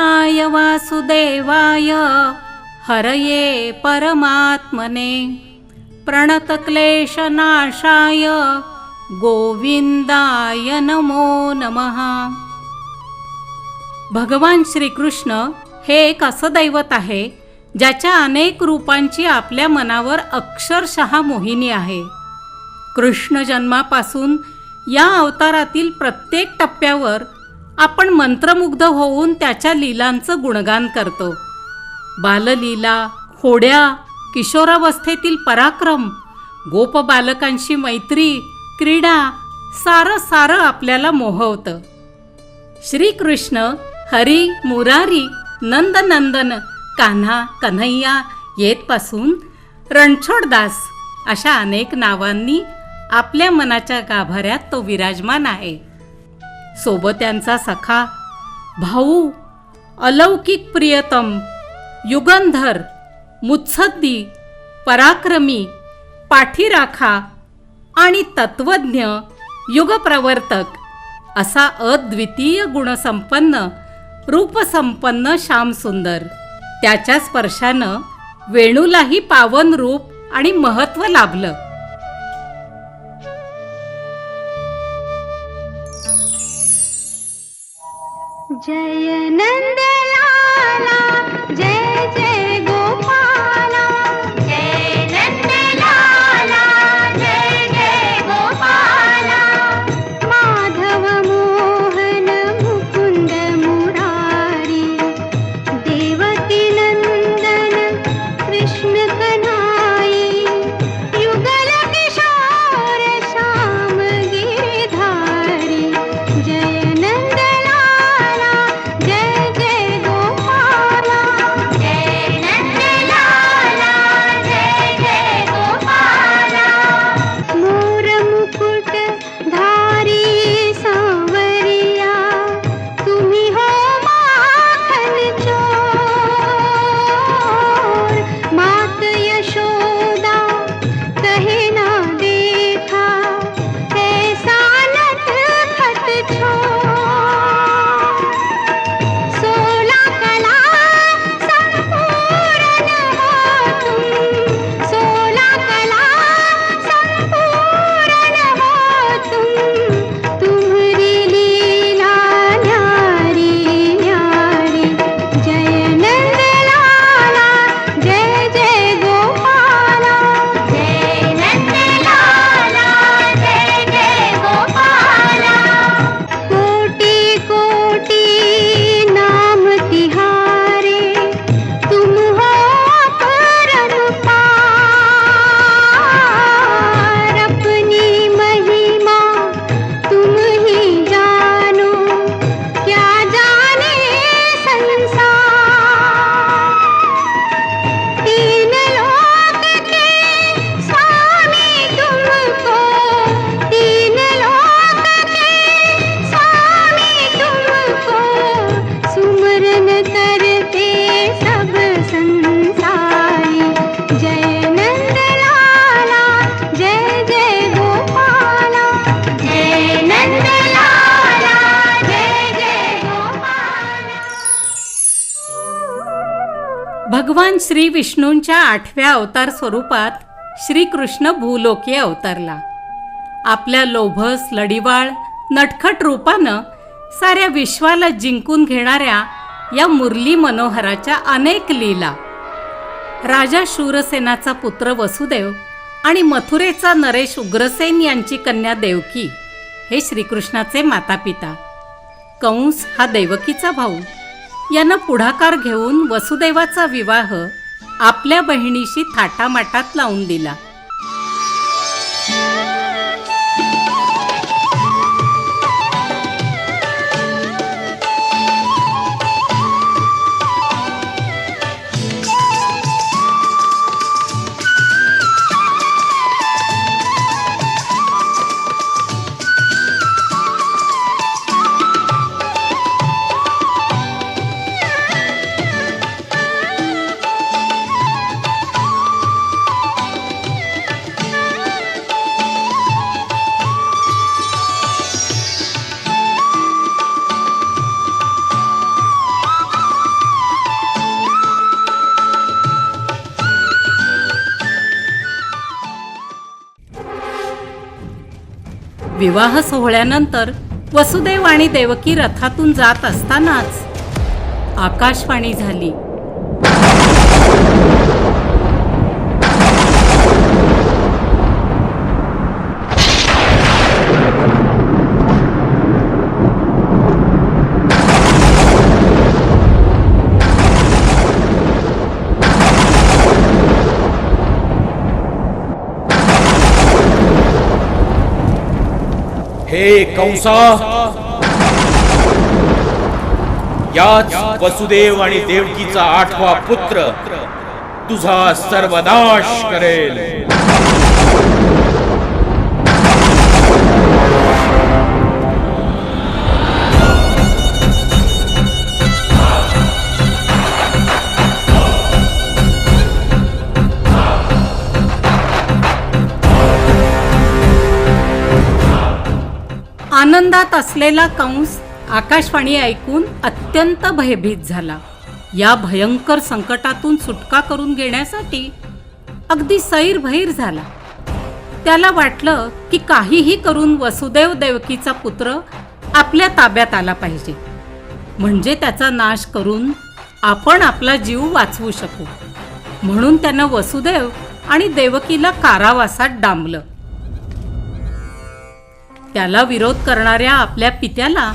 कृष्णाय वासुदेवाय हरये परमात्मने प्रणतक्लेशनाशाय गोविंदाय नमो नमः. भगवान श्रीकृष्ण हे एक असं दैवत आहे ज्याच्या अनेक रूपांची आपल्या मनावर अक्षरशः मोहिनी आहे. कृष्ण जन्मापासून या अवतारातील प्रत्येक टप्प्यावर आपण मंत्रमुग्ध होऊन त्याच्या लीलांचं गुणगान करतो. बाललीला, होड्या, किशोरावस्थेतील पराक्रम, गोप बालकांशी मैत्री, क्रीडा सारं आपल्याला मोहवतं. श्रीकृष्ण हरी, मुरारी, नंद नंदन, कान्हा, कन्हैया येतपासून रणछोडदास अशा अनेक नावांनी आपल्या मनाच्या गाभाऱ्यात तो विराजमान आहे. सोबत्यांचा सखा, भाऊ, अलौकिक प्रियतम, युगंधर, मुत्सद्दी, पराक्रमी, पाठीराखा आणि तत्वज्ञ, युगप्रवर्तक असा अद्वितीय गुणसंपन्न, रूपसंपन्न श्यामसुंदर. त्याच्या स्पर्शानं वेणूलाही पावन रूप आणि महत्त्व लाभलं. जय नंदलाला, जय जय गोपाला, जय नंदलाला, जय जय गोपाला. माधव मोहन मुकुंद मुरारी, देवकी नंदन कृष्ण कन्हाई, युगल किशोर श्याम गिरधारी. जय भगवान श्री विष्णूंच्या 8व्या अवतार स्वरूपात श्रीकृष्ण भूलोकी अवतरला. आपल्या लोभस, लढीवाळ, नटखट रूपानं साऱ्या विश्वाला जिंकून घेणाऱ्या या मुरली मनोहराच्या अनेक लीला, राजा शूरसेनाचा पुत्र वसुदेव आणि मथुरेचा नरेश उग्रसेन यांची कन्या देवकी हे श्रीकृष्णाचे मातापिता. कंस हा देवकीचा भाऊ. यानं पुढाकार घेऊन वसुदेवाचा विवाह आपल्या बहिणीशी थाटामाटात लावून दिला. विवाह सोहळ्यानंतर वसुदेव आणि देवकी रथातून जात असतानाच आकाशवाणी झाली. हे कंसा, याच वसुदेव आणि देवकीचा 8वा पुत्र तुझा सर्वनाश करेल. आनंदात असलेला कंस आकाशवाणी ऐकून अत्यंत भयभीत झाला. या भयंकर संकटातून सुटका करून घेण्यासाठी अगदी सैरभैर झाला. त्याला वाटलं की काहीही करून वसुदेव देवकीचा पुत्र आपल्या ताब्यात आला पाहिजे, म्हणजे त्याचा नाश करून आपण आपला जीव वाचवू शकू. म्हणून त्यानं वसुदेव आणि देवकीला कारावासात डांबलं. त्याला विरोध करणाऱ्या आपल्या पित्याला,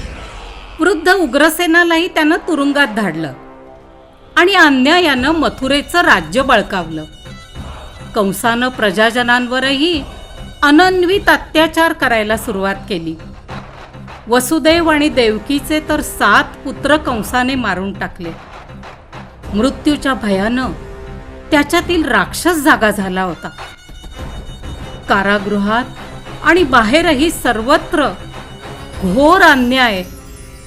वृद्ध उग्रसेनालाही त्यानं तुरुंगात धाडलं आणि अन्यायानं मथुरेचं राज्य बळकावलं. कंसानं प्रजाजनांवरही अनन्वित अत्याचार करायला सुरुवात केली. वसुदेव आणि देवकीचे तर 7 पुत्र कंसाने मारून टाकले. मृत्यूच्या भयानं त्याच्यातील राक्षस जागा झाला होता. कारागृहात आणि बाहेरही सर्वत्र घोर अन्याय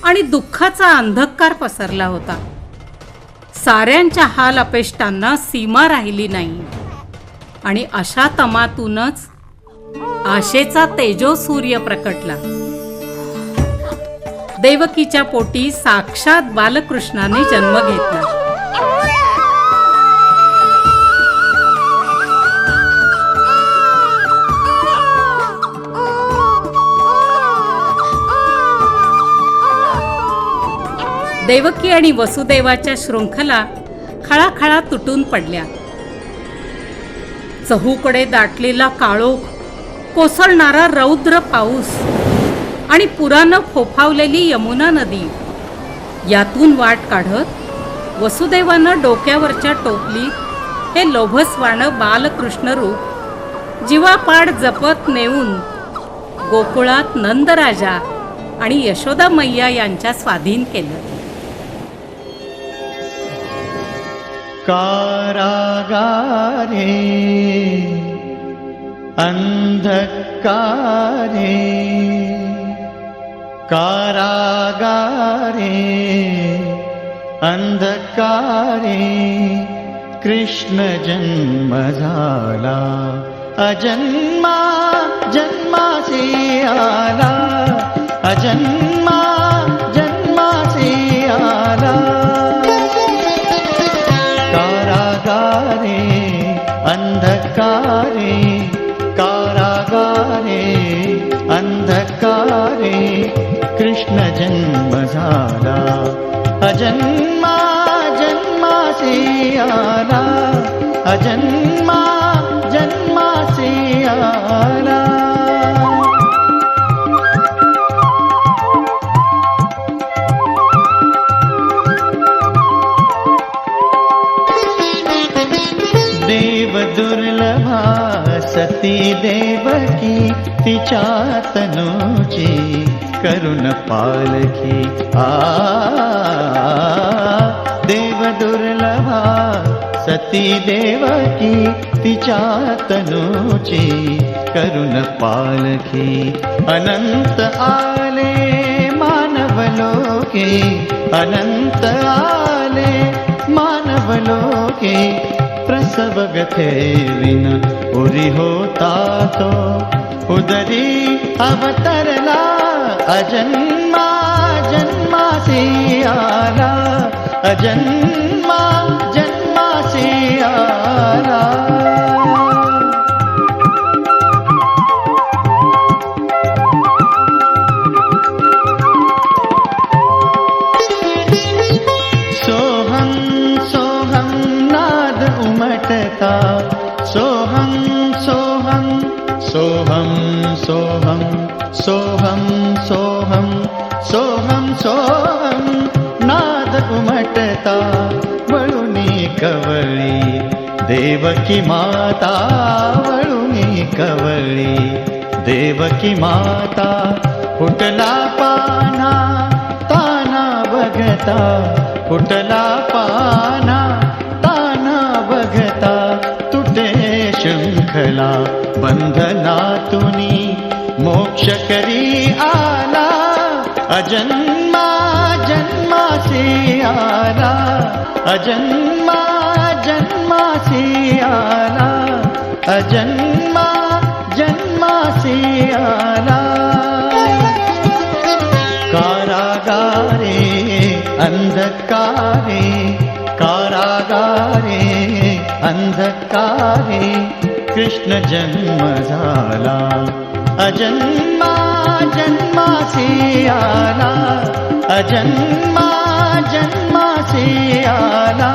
आणि दुःखाचा अंधकार पसरला होता. साऱ्यांच्या हाल अपेष्टांना सीमा राहिली नाही आणि अशा तमातूनच आशेचा तेजोसूर्य प्रकटला. देवकीच्या पोटी साक्षात बालकृष्णाने जन्म घेतला. देवकी आणि वसुदेवाच्या शृंखला खळाखळा तुटून पडल्या. चहूकडे दाटलेला काळोख, कोसळणारा रौद्र पाऊस आणि पुरानं फोफावलेली यमुना नदी यातून वाट काढत वसुदेवानं डोक्यावरच्या टोपलीत हे लोभसवाणं बालकृष्ण रूप जीवापाड जपत नेऊन गोकुळात नंदराजा आणि यशोदा मैया यांच्या स्वाधीन केलं. कारागारे अंधकारे कारागारे अंधकारे कृष्ण जन्म झाला अजन्मा जन्माचे आला अजन्मा जन्माचे आला. कारागारे अंधकारे कारागारे अंधकारे कृष्ण जन्म झाला अजन्मा जन्माचे आला अजन्मा जन्माचे आला. देव दुर्लभा सती देवकी तिच्या तनूची करुण पालखी देव दुर्लभा सती देवकी तिच्या तनूची करुण पालखी. अनंत आले मानव लोके अनंत आले मानव लोके प्रसव गथे विन उरी होता तो उदरी अवतरला अजन्मा जन्मासे आला अजन्मा जन्मासे आला. उमटता सोहम सोहम सोहम सोहम सोहम सोहम सोहम सोहम नाद उमटता वळुनी कवळी देवकी माता वळुनी कवळी देवकी माता फुटला पाना ताना बघता फुटला पाना ताना बघता तुटे शृंखला बंधनातुनी मोक्ष करी आला अजन्मा जन्मासी आला अजन्मा जन्मासी आला अजन्मा जन्मासी आला कारागारे अंधकारे कारागारे अंधकारे कृष्ण जन्म झाला अजन्मा जन्मासी आला अजन्मा जन्मासी आला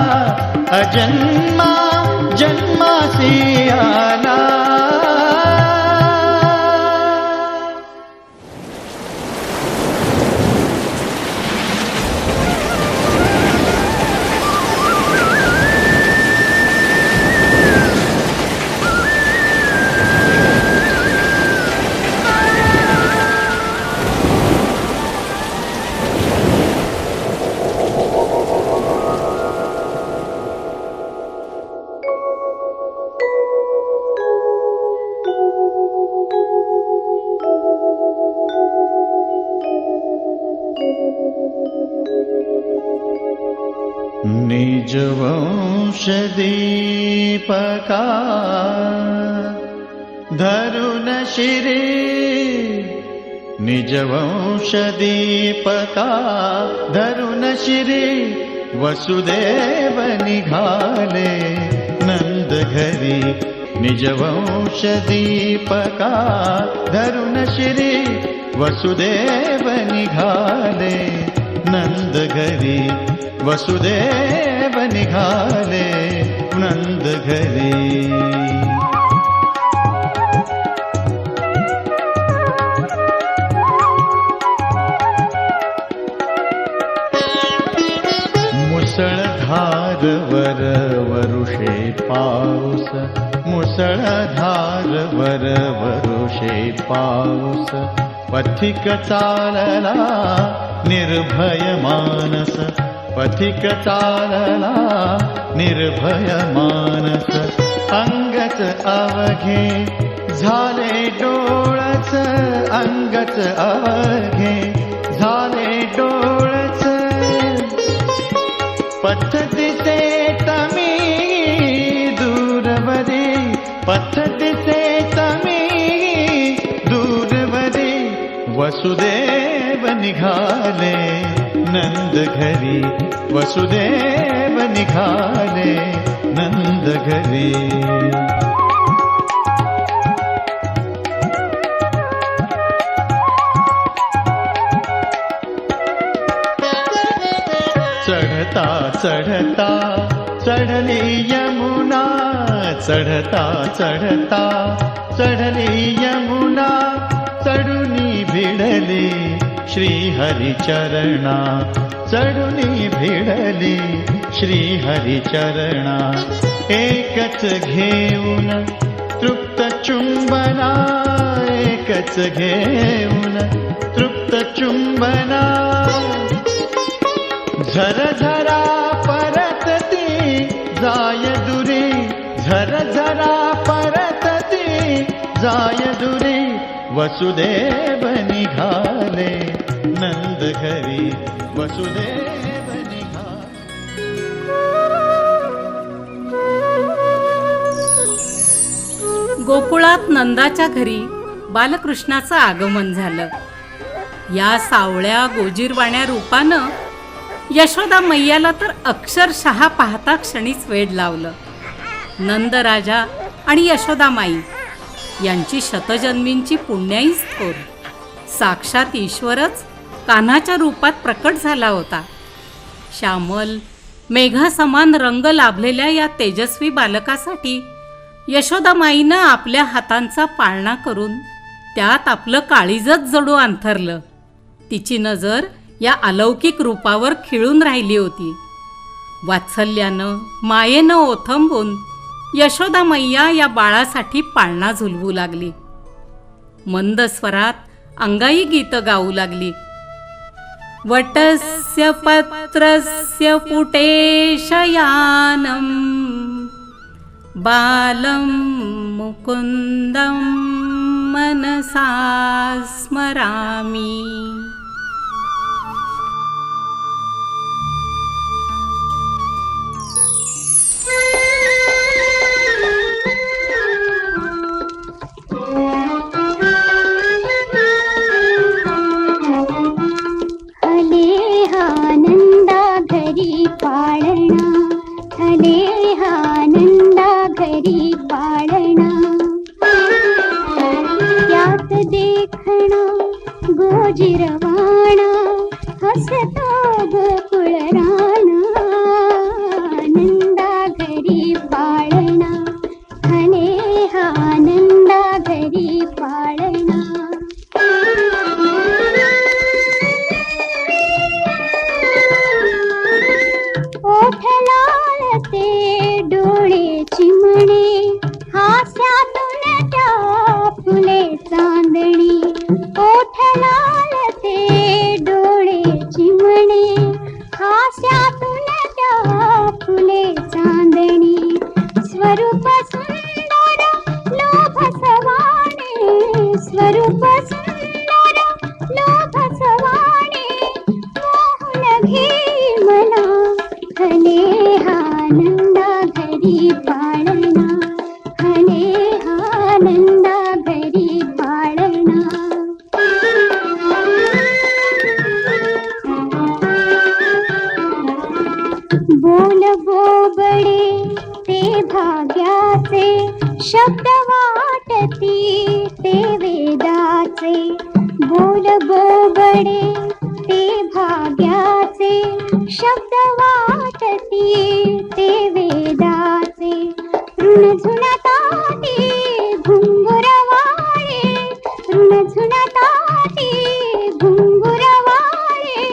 अजन्मा जन्मासी आला निजवंश दीपका धरुन शिरे निजवंश दीपका धरुन शिरे वसुदेव निघाले नंद घरी निजवंश दीपका धरुन शिरे वसुदेव निघाले नंद घरी वसुदेव निघाले नंद घरी मुसळधार वर वरुषे पाऊस मुसळधार वर वरुषे पाऊस पथिक चालला निर्भय मानस पथिक चालला निर्भय मानस अंगच अवघे झाले डोळच अंगच अवघे झाले डोळच पद्धतीचे तमी दूरवरी पद्धतीचे तमी दूरवरी वसुदेव निघाले नंद घरी वसुदेव निघाले नंद घरी चढ़ता चढ़ता चढ़ली यमुना चढ़ता चढ़ता चढ़ली यमुना चढ़ुनी भिड़ली श्री हरि चरणा चढ़ुनी भिड़ली श्री हरि चरणा एकच घेऊन तृप्त चुंबना एकच घेऊन तृप्त चुंबना झरझरा परतती जाय दुरी झरझरा परतती जाय दुरी वसुदेव निघाले नंद घरी वसुदेव निघाले गोकुळात नंदाच्या घरी बालकृष्णाचं आगमन झालं. या सावळ्या गोजीरवाण्या रूपानं यशोदा मैयाला तर अक्षरशः पाहता क्षणीच वेड लावलं. नंदराजा आणि यशोदामाई यांची शतजन्मींची पुण्याईच थोर. साक्षात ईश्वरच कान्हाच्या रूपात प्रकट झाला होता. श्यामल मेघासमान रंग लाभलेल्या या तेजस्वी बालकासाठी यशोदामाईनं आपल्या हातांचा पाळणा करून त्यात आपलं काळीजच जडू अंथरलं. तिची नजर या अलौकिक रूपावर खिळून राहिली होती. वात्सल्यानं मायेनं ओथंबून यशोदामय्या या बाळासाठी पाळणा झुलवू लागली. मंद स्वरात अंगाई गीत गाऊ लागली. वटस्य पत्रस्य पुटे शयानं बालं मुकुन्दं मनसा स्मरामि. घरी पाळणा हले आनंदा घरी पाळणा. त्यात देखणा गोजिरवाणा हसतो गोकुळ राणा. आनंदा घरी पाळणा हले आनंदा घरी पाळणा. ओठ लालते डोळे चिमणे हास्यातून त्या फुले चांदणी. ओठ लालते डोळे चिमणे हास्यातून त्या फुले चांदणी. स्वरूप सुंदर लोभ सवाणे स्वरूप सुंदर लोभ सवाणे. मोहन घे मला हले आनंदा घरी पाळणा हले आनंदा घरी पाळणा. बोल बोबडे ते भाग्याचे शब्द वाटती ते वेदाचे. बोल बोबडे ते भाग्याचे शब्द वाटती ते वेदाचे. ऋण झुणताती घुंगुरवाळे ऋण झुणताती घुंगुरवाळे.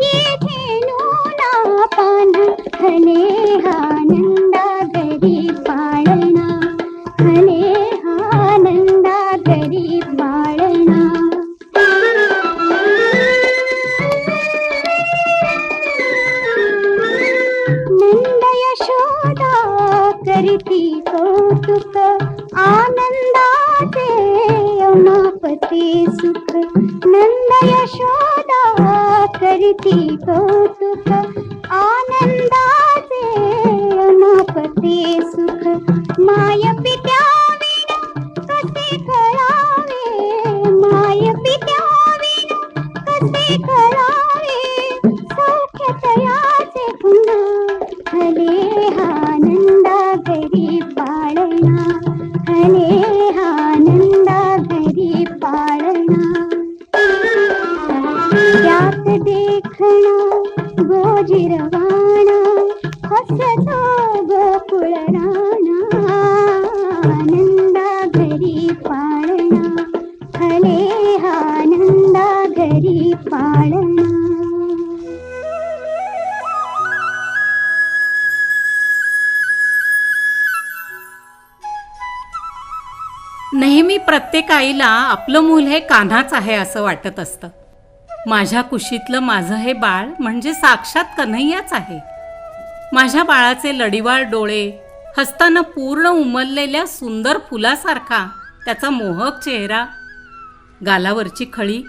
येथे नूना पान हले आनंदा घरी पाळणा हले आनंदा घरी पाळणा. नंद यशोदा करीती कौतुक आनंदाचे अमापते सुख. नंद यशोदा करीती कौतुक आनंदाचे अमापते सुख. माय पित्या विना कसे कळावे माय पित्या विना कसे कळावे. सौख्य तयाचे पुन्हा हले आनंदा घरी पाळणा हले आनंदा घरी पाळणा. त्यात देखणा गोजिरवाणा हसतो गोकुळ राणा. आनंदा घरी पाळणा हले आनंदा घरी पाळणा. नेहमी प्रत्येक आईला आपलं मूल हे कान्हाच आहे असं वाटत असतं. माझ्या कुशीतलं माझं हे बाळ म्हणजे साक्षात कन्हैयाच आहे. माझ्या बाळाचे लढीवाळ डोळे, हसताना पूर्ण उमललेल्या सुंदर फुलासारखा त्याचा मोहक चेहरा, गालावरची खळी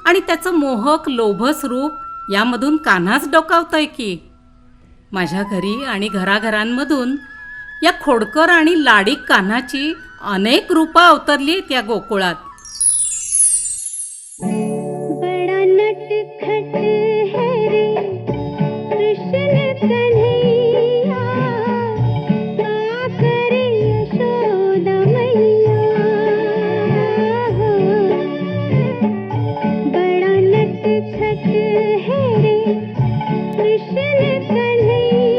आणि त्याचं मोहक लोभस रूप यामधून कान्हाच डोकावतोय की. माझ्या घरी आणि घराघरांमधून या खोडकर आणि लाडीक कान्हाची अनेक रूपं अवतरली त्या गोकुळात. बड़ा नटखट है रे कृष्ण कन्हैया. आकर यशोदा मैया. बड़ा नटखट है रे कृष्ण कन्हैया.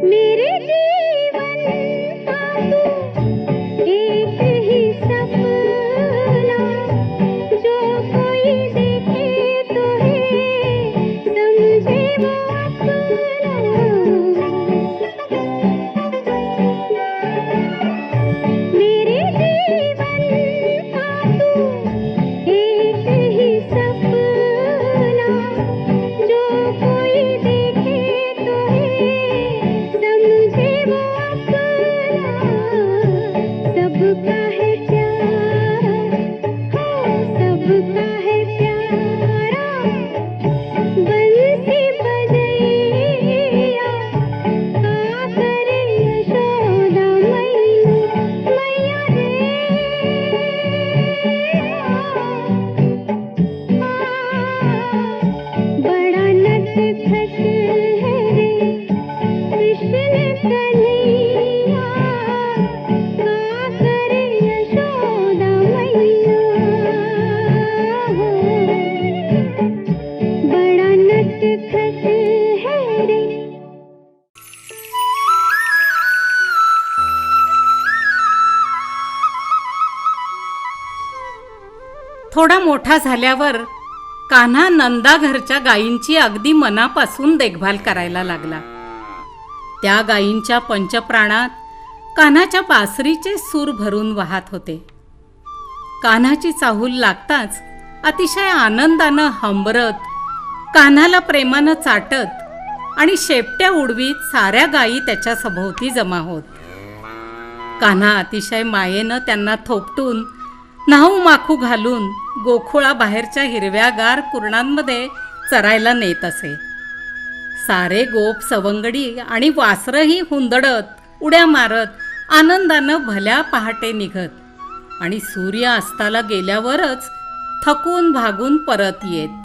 मेरे जीवन का तू एक ही सपना, जो कोई देखे तो है समझे वो अपना। मेरे जीवन का तू एक ही सपना, जो कोई देखे तो है समझे वो अपना। सबका है प्यारा, हो सबका है प्यारा, बंसी बजैया का करे यशोदा मैया, मैया रे। बड़ा नटखट है रे कृष्ण कन्हैया, का करे यशोदा मैया। बड़ा नटखट है रे। थोडा मोठा झाल्यावर कान्हा नंदा घरच्या गायींची अगदी मनापासून देखभाल करायला लागला. त्या गायींच्या पंचप्राणात कान्हाच्या बासरीचे सूर भरून वाहत होते. कान्हाची चाहूल लागताच अतिशय आनंदानं हंबरत, कान्हाला प्रेमानं चाटत आणि शेपट्या उडवीत साऱ्या गायी त्याच्या सभोवती जमा होत. कान्हा अतिशय मायेनं त्यांना थोपटून, न्हाऊ माखू घालून गोकुळाबाहेरच्या हिरव्यागार कुरणांमध्ये चरायला नेत असे. सारे गोप सवंगडी आणि वासरही हुंदडत उड्या मारत आनंदानं भल्या पहाटे निघत आणि सूर्य अस्ताला गेल्यावरच थकून भागून परत येत.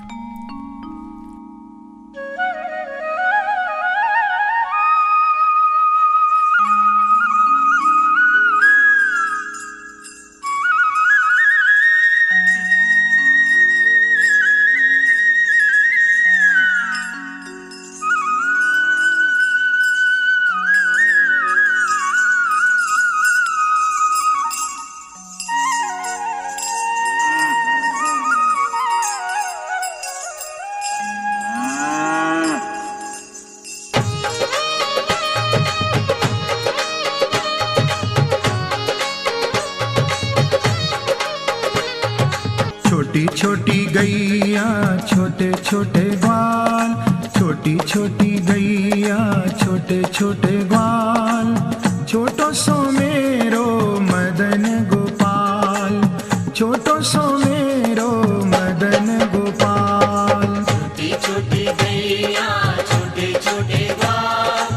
छोटी छोटी गैया छोटे छोटे ग्वाल, छोटी छोटी गैया छोटे छोटे ग्वाल, छोटो सो मेरो मदन गोपाल, छोटो सो मेरो मदन गोपाल। छोटी छोटी गैया छोटे छोटे ग्वाल,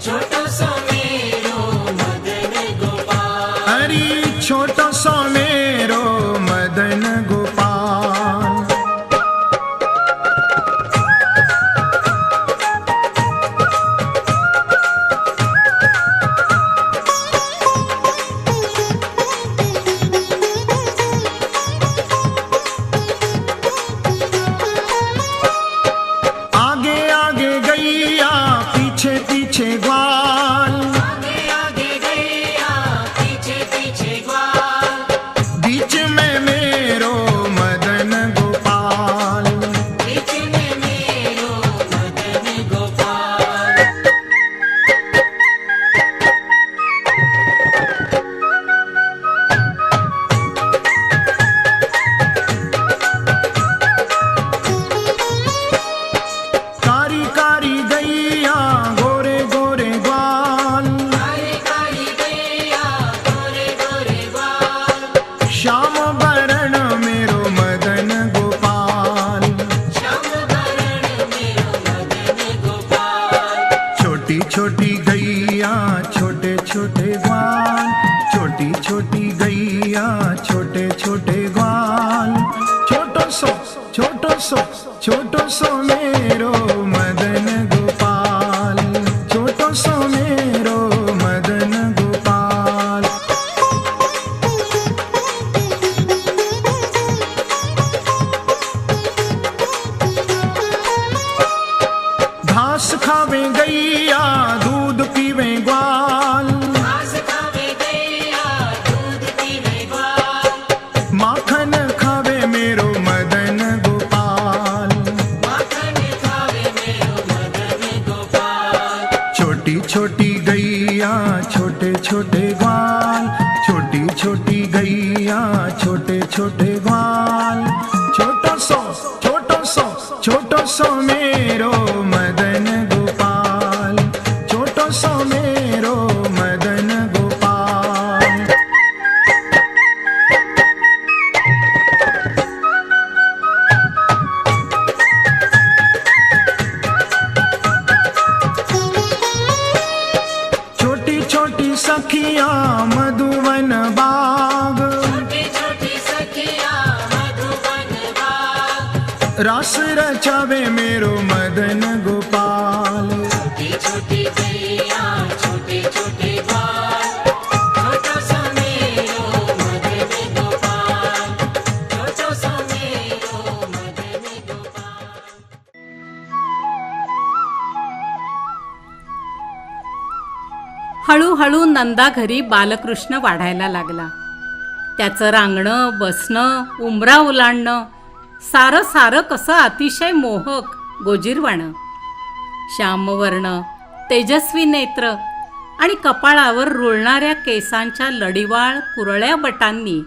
छोटो सो मेरो मदन गोपाल, अरे छोटो सो मेरो मदन गोपाल। आगे आगे गैया पीछे पीछे ग्वाल, आगे आगे गैया पीछे पीछे ग्वाल, बीच में मेरो मदन गोपाल, बीच में मेरो मदन गोपाल। कारी कारी गैया गोरे गोरे ग्वाल, कारी कारी गैया गोरे गोरे ग्वाल, श्याम बरण मेरो मदन गोपाल, श्याम बरण मेरो मदन गोपाल। छोटी छोटी गैया छोटे छोटे ग्वाल, छोटी छोटी गैया छोटे छोटे ग्वाल, छोटो सो छोटो सो मेरो मदन गोपाल, छोटो सो मेरो मदन गोपाल। घास खावे गैया दूध छोटी गैया छोटे छोटे ग्वाल, छोटी छोटी गैया छोटे छोटे ग्वाल। छोटो सो मेरो मदन गोपाल, छोटो सो मेरो मदन गोपाल। छोटी छोटी सखियां मधुवन बाग, रास रचावे मेरो मदन गोपाल। हळूहळू नंदा घरी बालकृष्ण वाढायला लागला. त्याचं रांगणं, बसणं, उंबरा ओलांडणं सारं सारं कसं अतिशय मोहक, गोजीरवाणं. श्यामवर्ण, तेजस्वी नेत्र आणि कपाळावर रुळणाऱ्या केसांच्या लडीवाळ कुरळ्या बटांनी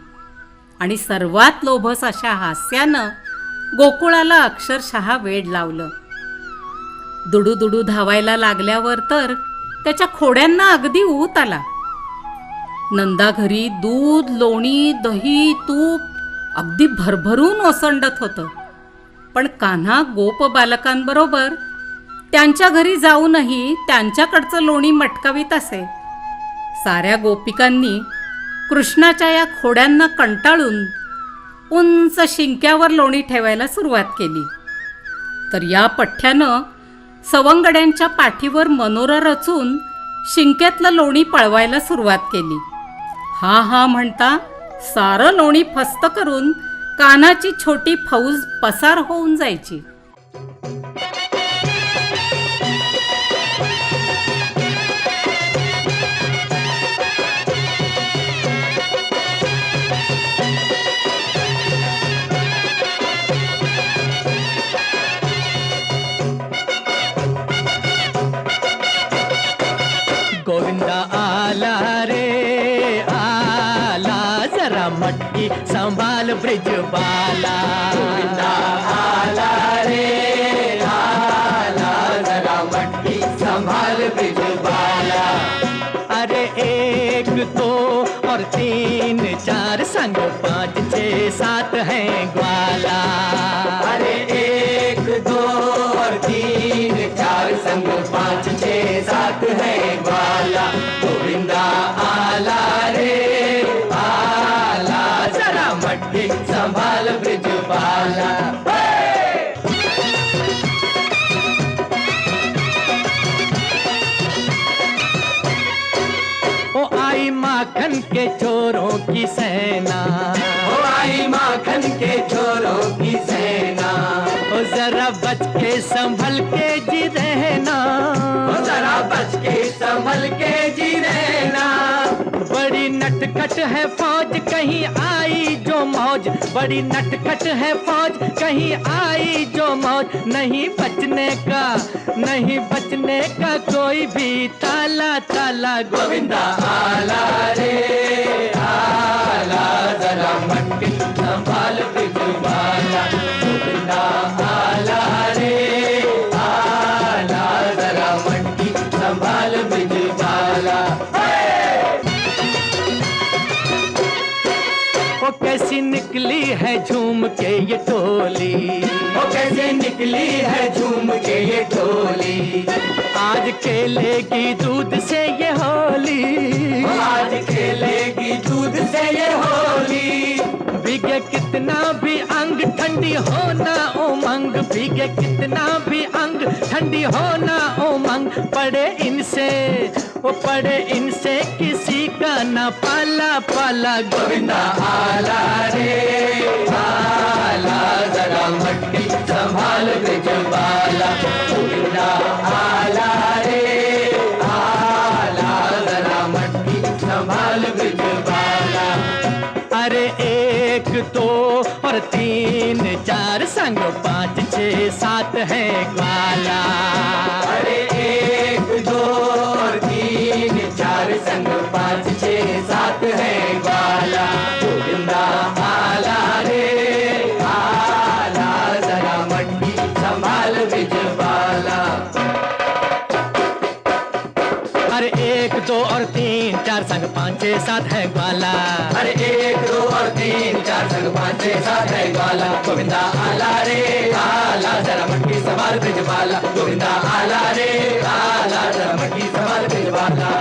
आणि सर्वात लोभस अशा हास्यानं गोकुळाला अक्षरशः वेड लावलं. दुडू धावायला लागल्यावर तर त्याच्या खोड्यांना अगदी ऊत आला. नंदा घरी दूध, लोणी, दही, तूप अगदी भरभरून ओसंडत होतं. पण कान्हा गोप बालकांबरोबर त्यांच्या घरी जाऊनही त्यांच्याकडचं लोणी मटकावीत असे. साऱ्या गोपिकांनी कृष्णाच्या या खोड्यांना कंटाळून उंच शिंक्यावर लोणी ठेवायला सुरुवात केली. तर या पठ्ठ्यानं सवंगड्यांच्या पाठीवर मनोरा रचून शिंक्यातलं लोणी पळवायला सुरुवात केली. हा हा म्हणता सारं लोणी फस्त करून कान्हाची छोटी फौज पसार होऊन जायची. गोविंदा आला रे आला, जरा मटकी संभाल ब्रिज बाला। गोविंदा आला रे आला, जरा मटकी संभाल ब्रिज बाला। अरे एक दो और तीन चार संग 5 6 7 है ग्वाला। अरे एक दो और तीन चार संग 5 6 7 है ग्वाला। गोविंदा आला रे आला, जरा मटकी संभाल ब्रिज बाला। ओ आई माखन के चोरों की सेना, ओ आई माखन के चोरों की सेना। ओ जरा बच के संभल के जी रहना, ओ जरा बच के संभल के जी रहना। बड़ी नटखट है फौज कहीं आई जो मौज, बड़ी नटखट है फौज कहीं आई जो मौज। नहीं बचने का, नहीं बचने का कोई भी ताला ताला। गोविंदा आला रे आला, जरा मटकी संभाल ब्रिज बाला। गोविंदा आला रे आला, जरा मटकी संभाल ब्रिज बाला। वो कैसी निकली है झूम के ये टोली, वो कैसे निकली है झूम के ये टोली। आज खेलेगी दूध से ये होली, आज खेलेगी दूध से ये होली। भीगे कितना भी अंग ठंडी होना उमंग, भीगे कितना भी अंग ठंडी होना उमंग। पड़े इनसे, वो पड़े इनसे किसी का न पाला पाला। गोविंदा आला रे आला, जरा मटकी संभाल ब्रिज बाला। गोविंदा आला रे आला, जरा मटकी संभाल ब्रिज बाला। अरे एक दो और तीन चार संग 5 6 7 है ग्वाला। अरे एक दो और अरे 1 2 और 3 4 संग 5 6 7 है ग्वाला। अरे 1 2 और 3 4 संग 5 6 7 है ग्वाला। गोविंदा आला रे आला, जरा मटकी संभाल ब्रिजवाला। गोविंदा आला रे आला, जरा मटकी संभाल ब्रिजवाला।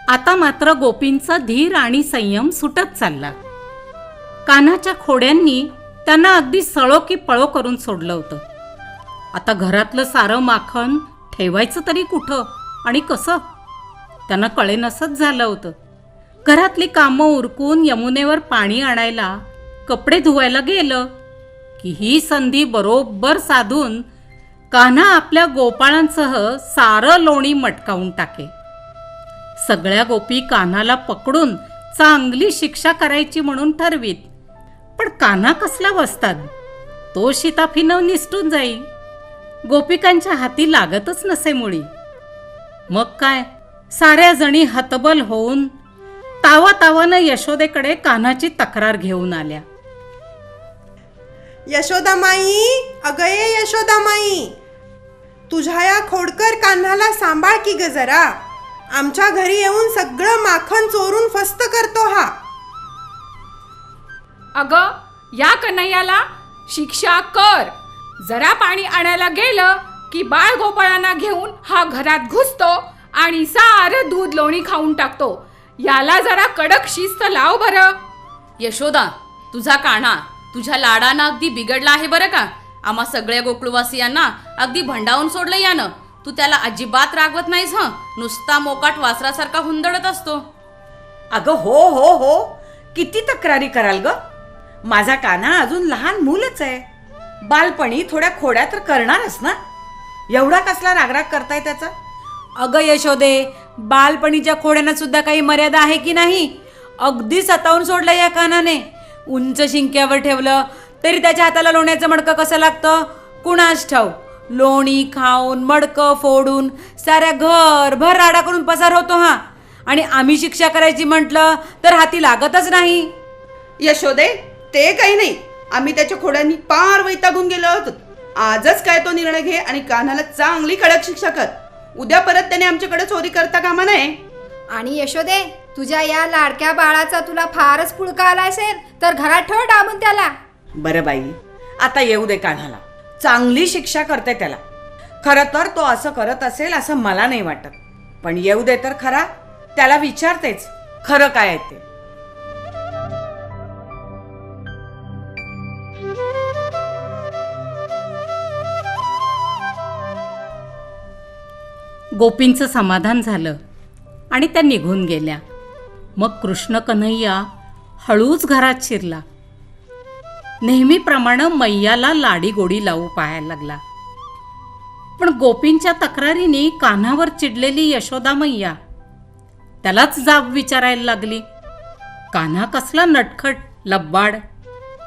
आता मात्र गोपींचा धीर आणि संयम सुटत चालला. कान्हाच्या खोड्यांनी त्यांना अगदी सळो की पळो करून सोडलं होतं. आता घरातलं सारं माखन ठेवायचं तरी कुठं आणि कसं त्यांना कळेनसच झालं होतं. घरातली कामं उरकून यमुनेवर पाणी आणायला, कपडे धुवायला गेलं की ही संधी बरोबर साधून कान्हा आपल्या गोपाळांसह सारं लोणी मटकावून टाके. सगळ्या गोपी कान्हाला पकडून चांगली शिक्षा करायची म्हणून ठरवीत. पण कान्हा कसला वस्ताद, तो शिताफीनं निसटून जाई. गोपिकांच्या हाती लागतच नसे मुळी. मग काय, साऱ्या जणी हतबल होऊन तावातावानं यशोदेकडे कान्हाची तक्रार घेऊन आल्या. यशोदामाई, अगं ये यशोदामाई, तुझ्या या खोडकर कान्हाला सांभाळ की ग जरा. आमच्या घरी येऊन सगळं माखन चोरून फस्त करतो हा. अगं या कन्हैयाला शिक्षा कर. जरा पाणी आणायला गेलं की बाळ गोपाळांना घेऊन हा घरात घुसतो आणि सारं दूध लोणी खाऊन टाकतो. याला जरा कडक शिस्त लाव बरं. यशोदा, तुझा कान्हा तुझ्या लाडानं अगदी बिघडला आहे बरं का. आम्हा सगळ्या गोकुळवासियांना अगदी भंडावून सोडलं यानं. तू त्याला अजिबात रागवत नाहीस. नुसता मोकाट वासरासारखा हुंदडत असतो. अगं हो हो हो, किती तक्रारी कराल ग. माझा कान्हा अजून लहान मूलच आहे. बालपणी थोड्या खोड्या तर करणारच ना. एवढा कसला रागराग करताय त्याचा. अगं यशोदे, बालपणीच्या खोड्यांना सुद्धा काही मर्यादा आहे की नाही. अगदी सतावून सोडलं या कान्हाने. उंच शिंक्यावर ठेवलं तरी त्याच्या हाताला लोण्याचं मडकं कसं लागतं कुणास ठाऊक. लोणी खाऊन मडकं फोडून साऱ्या घरभर राडा करून पसार होतो हा. आणि आम्ही शिक्षा करायची म्हटलं तर हाती लागतच नाही. यशोदे, ते काही नाही, आम्ही त्याच्या खोड्यांनी पार वैतागून गेलो होतो. आजच काय तो निर्णय घे आणि कान्हाला चांगली कडक शिक्षा कर. उद्या परत त्याने आमच्याकडे चोरी करता कामा नये. आणि यशोदे, तुझ्या या लाडक्या बाळाचा तुला फारच पुळका आला असेल तर घरात ठेव डांबून त्याला. बरं बाई, आता येऊ दे कान्हाला. चांगली शिक्षा करते त्याला. खरं तर तो असं करत असेल असं मला नाही वाटत. पण येऊ दे तर खरा. त्याला विचारतेच खरं काय आहे ते. गोपींचं समाधान झालं आणि त्या निघून गेल्या. मग कृष्ण कन्हैया हळूच घरात शिरला. नेहमीप्रमाणे मैयाला लाडी गोडी लावू पाहायला लागला. पण गोपींच्या तक्रारीने कान्हावर चिडलेली यशोदा मैया त्यालाच जाब विचारायला लागली. कान्हा कसला नटखट लब्बाड.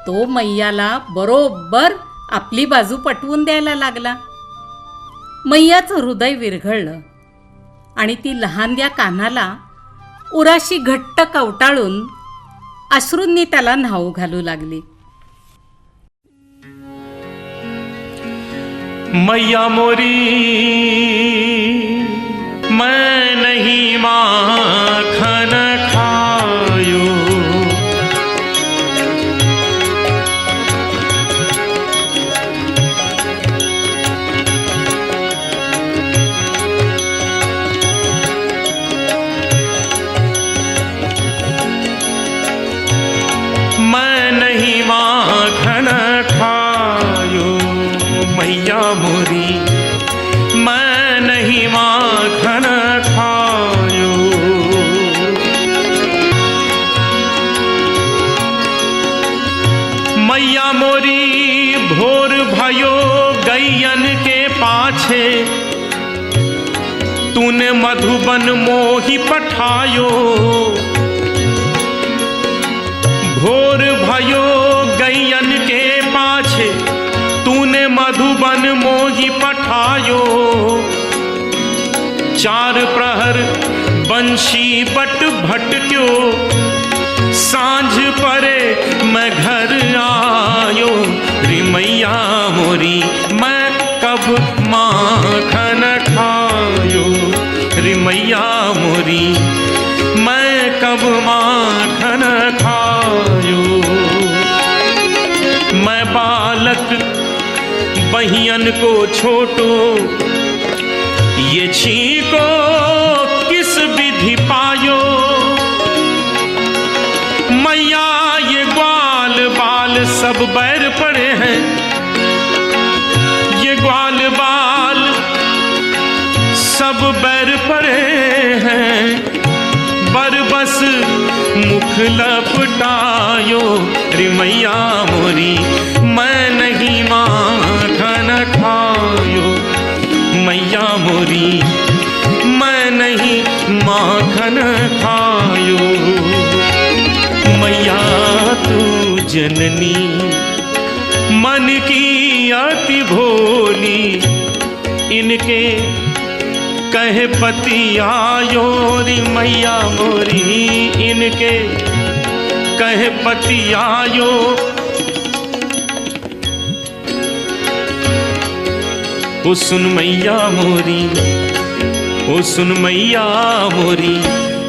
तो मैयाला बरोबर आपली बाजू पटवून द्यायला लागला. मैयाचं हृदय विरघळलं आणि ती लहानद्या कान्हाला उराशी घट्ट कवटाळून अश्रूंनी त्याला न्हाऊ घालू लागली. मैया मोरी मैं नहीं माखन खायो, मैं नहीं माखन खायो मैया मोरी, मैं नहीं माखन खायो। गैयन के पाछे तूने मधुबन मोही पठायो। भोर भयो गैयन के पाछे तूने मधुबन मोही पठायो। चार प्रहर बंशी बट भटक्यो, सांझ परे मैं घर आयो। रे मैया मोरी मैं कब माखन खायो। रे मैया मोरी मैं कब माखन खायो। मैं बालक बहियन को छोटो, ये छीको किस विधि पायो। मैया ये ग्वाल बाल सब बैर पड़े हैं, ये ग्वाल बाल सब बैर पड़े हैं। बरबस मुख लपटायो। रे मैया मोरी मैं नहीं माखन खायो। मैया मोरी मैं नहीं माखन खायो। मैया तू जननी मन की अति भोली, इनके कहे पति आयो। रे मैया मोरी इनके कहे पति आयो। ओ सुन मैया मोरी, ओ सुन मैया मोरी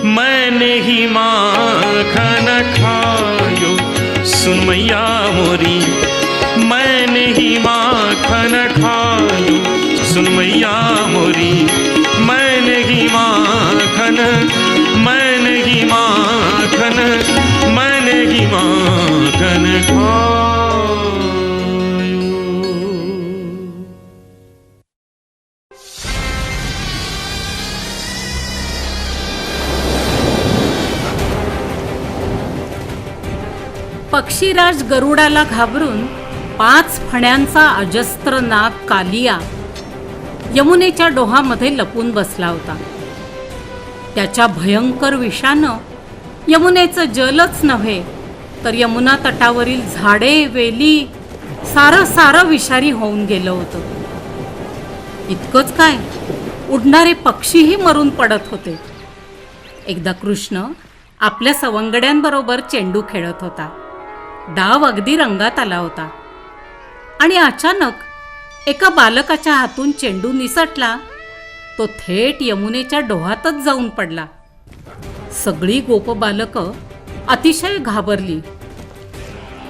मैंने ही माखन खायो। सुन मैया मोरी मैंने ही माखन खायो। सुन मैया मोरी मैंने ही माखन, मैंने ही माखन, मैंने ही माखन खायो। पक्षीराज गरुडाला घाबरून 5 फण्यांचा अजस्त्र नाग कालिया यमुनेच्या डोहामध्ये लपून बसला होता. त्याच्या भयंकर विषानं यमुनेचं जलच नव्हे तर यमुना तटावरील झाडे वेली सारं विषारी होऊन गेलं होतं. इतकंच काय, उडणारे पक्षीही मरून पडत होते. एकदा कृष्ण आपल्या सवंगड्यांबरोबर चेंडू खेळत होता. डाव अगदी रंगात आला होता आणि अचानक एका बालकाच्या हातून चेंडू निसटला. तो थेट यमुनेच्या डोहातच जाऊन पडला. सगळी गोप बालकं अतिशय घाबरली.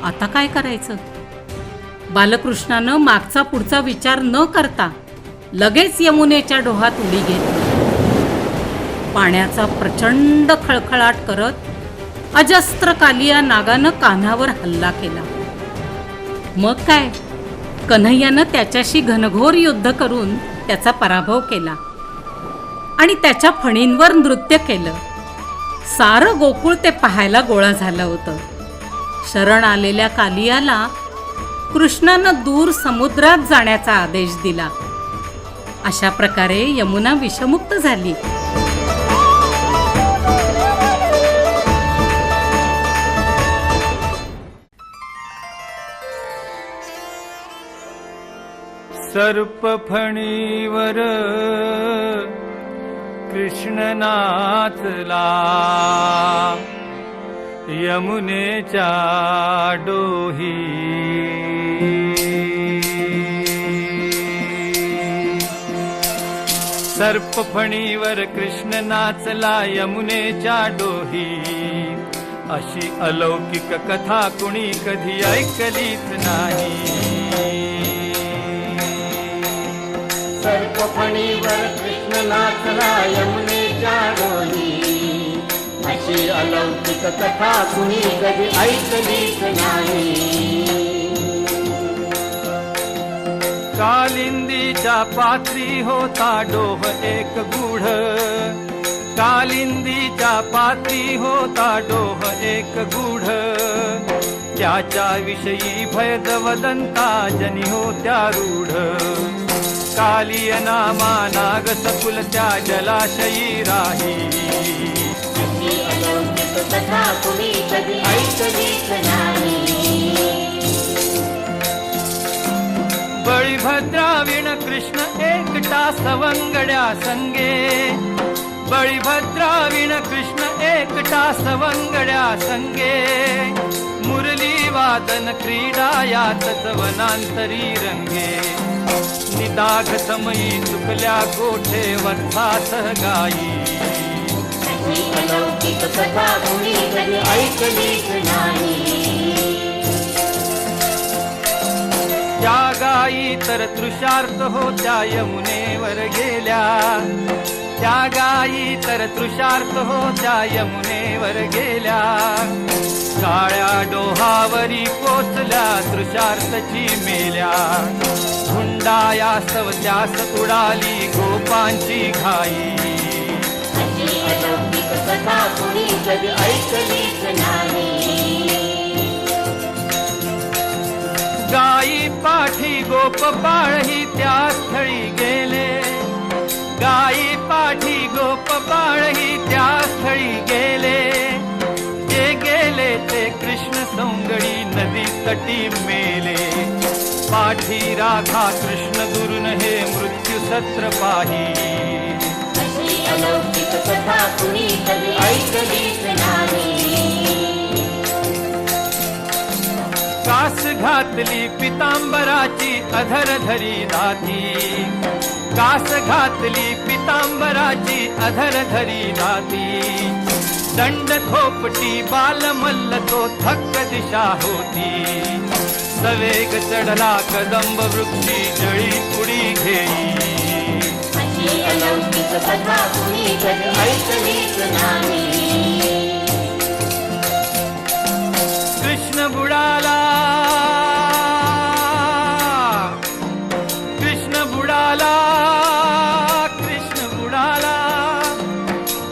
आता काय करायचं? बालकृष्णानं मागचा पुढचा विचार न करता लगेच यमुनेच्या डोहात उडी घेतली. पाण्याचा प्रचंड खळखळाट करत अजस्त्र कालिया नागानं कान्हावर हल्ला केला. मग काय, कन्हैयानं त्याच्याशी घनघोर युद्ध करून त्याचा पराभव केला आणि त्याच्या फणींवर नृत्य केलं. सारं गोकुळ ते पाहायला गोळा झालं होतं. शरण आलेल्या कालियाला कृष्णानं दूर समुद्रात जाण्याचा आदेश दिला. अशा प्रकारे यमुना विषमुक्त झाली. सर्प फणीवर कृष्ण नाचला, यमुनेच्या डोही. सर्प फणीवर कृष्ण नाचला, यमुनेच्या डोही. अशी अलौकिक कथा कुणी कधी ऐकलीच नाही. सर्प फणीवर कृष्ण नाचला, यमुनेच्या डोही. अशी अलौकिक कथा कुणी कधी ऐकलीच नाही. कालिंदीच्या पात्री होता डोह एक गूढ. कालिंदीच्या पात्री होता डोह एक गूढ. त्याच्या विषयी भयदवदंता जनी होत्या रूढ कालिय नामा नाग सकुल त्या जलाशयी राही बळीभद्राविण कृष्ण एकटा सवंगड्या संगे बळीभद्राविण कृष्ण एकटा सवंगड्या संगे मुरली वादन क्रीडा यातच वनांतरी रंगे निदाघ समयी चुकल्या कोठे वर्थासह गायी अलौकिक कथा कुणी कधी ऐकलीच नाही त्या गायी तर तृषार्थ होत्या यमुनेवर गेल्या त्या गायी तर तृषार्थ होत्या यमुनेवर गेल्या काळ्या डोहावरी पोचल्या तृषार्थची मेल्या हुंडायास्तव त्यास उडाली गोपांची घाई कथा कुणी कधी ऐकलीच नाही गायी पाठी गोप बाळही त्या स्थळी गेले गायी पाठी गोप बाळही त्या स्थळी गेले जे गेले ते कृष्ण सौंगडी नदी तटी मेले पाठी राखा कृष्ण दुरून हे मृत्यू सत्र पाही अलौकिक कथा कुणी कधी ऐकलीच नाही कास घातली पितांबराची अधर धरी दाती कास घातली पितांबराची अधर धरी दाती दंड थोपटी बालमल्ल तो थक्क दिशा होती सवेग चढला कदंब वृक्षी जळी पुडी घेई अलौकिक कथा कुणी कधी ऐकलीच नाही कृष्ण बुडाला कृष्ण बुडाला कृष्ण बुडाला